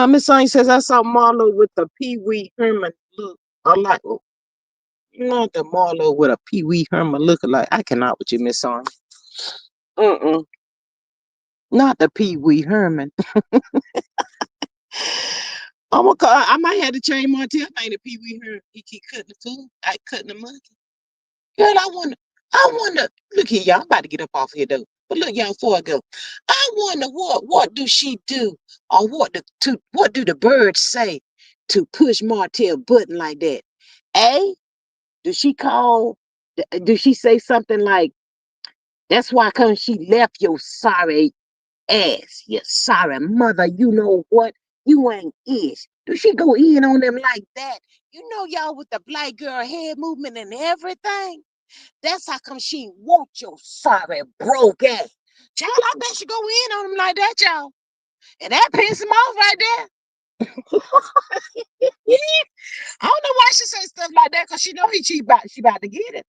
Miss Saint says I saw Marlo with the Pee Wee Herman look. I like not the Marlo with a Pee Wee Herman look alike. I cannot with you, Miss Saint. Mm-mm. Not the Pee Wee Herman. I might have to change Martell name to Pee Wee Herman. He keep cutting the food. I cutting the monkey. Girl, I wonder. Look here, y'all. I'm about to get up off here though. But look, y'all, before I go, I wonder what do she do, or what do the birds say to push Martell button like that? A, does she call? Does she say something like, "That's why come she left your sorry ass, your sorry mother. You know what? You ain't ish." Do she go in on them like that? You know, y'all with the black girl head movement and everything. That's how come she want your sorry broke ass. Child, I bet she go in on him like that, y'all. And that piss him off right there. I don't know why she say stuff like that, because she know she about to get it.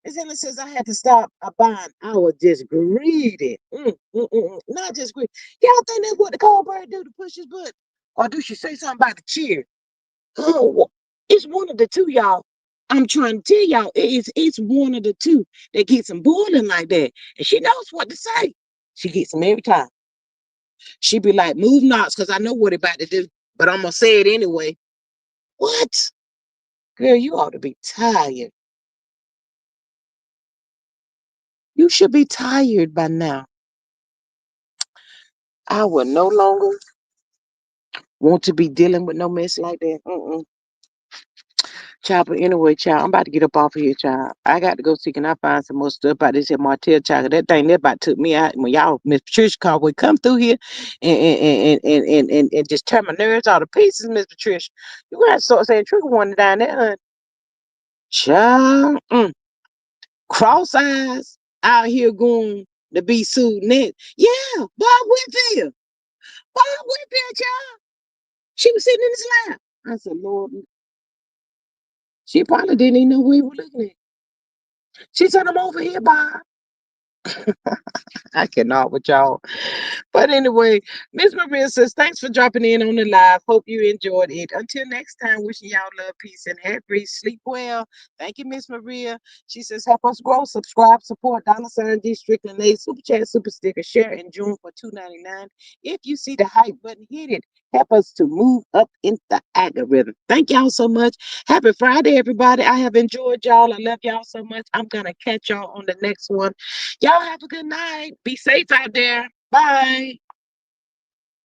And then it says I had to stop buying. I was just greedy. Not just greedy. Y'all think that's what the cold bird do to push his butt? Or do she say something about the cheer? Oh, it's one of the two, y'all. I'm trying to tell y'all, it's one of the two that gets them boiling like that. And she knows what to say. She gets them every time. She be like, move knots, because I know what it about to do. But I'm gonna say it anyway. What? Girl, you ought to be tired. You should be tired by now. I will no longer want to be dealing with no mess like that. Child, but anyway, child, I'm about to get up off of here, child. I got to go see can I find some more stuff about this here Martell child. 'Cause that thing that about took me out when y'all Miss Patricia Conway come through here and just tear my nerves all to pieces, Miss Patricia. You gotta start saying trigger warning down there, honey. Child, cross eyes out here going to be sued next. Yeah, Bob Whitfield. Bob Whitfield, child. She was sitting in his lap. I said, Lord, she probably didn't even know we were looking at. She said, I'm over here, Bob. I cannot with y'all. But anyway, Miss Maria says, thanks for dropping in on the live. Hope you enjoyed it. Until next time, wishing y'all love, peace, and happy. Sleep well. Thank you, Miss Maria. She says, help us grow, subscribe, support, $ District and a super chat, super sticker, share in June for $2.99. If you see the hype button, hit it. Help us to move up in the algorithm. Thank y'all so much. Happy Friday, everybody. I have enjoyed y'all. I love y'all so much. I'm going to catch y'all on the next one. Y'all have a good night. Be safe out there. Bye.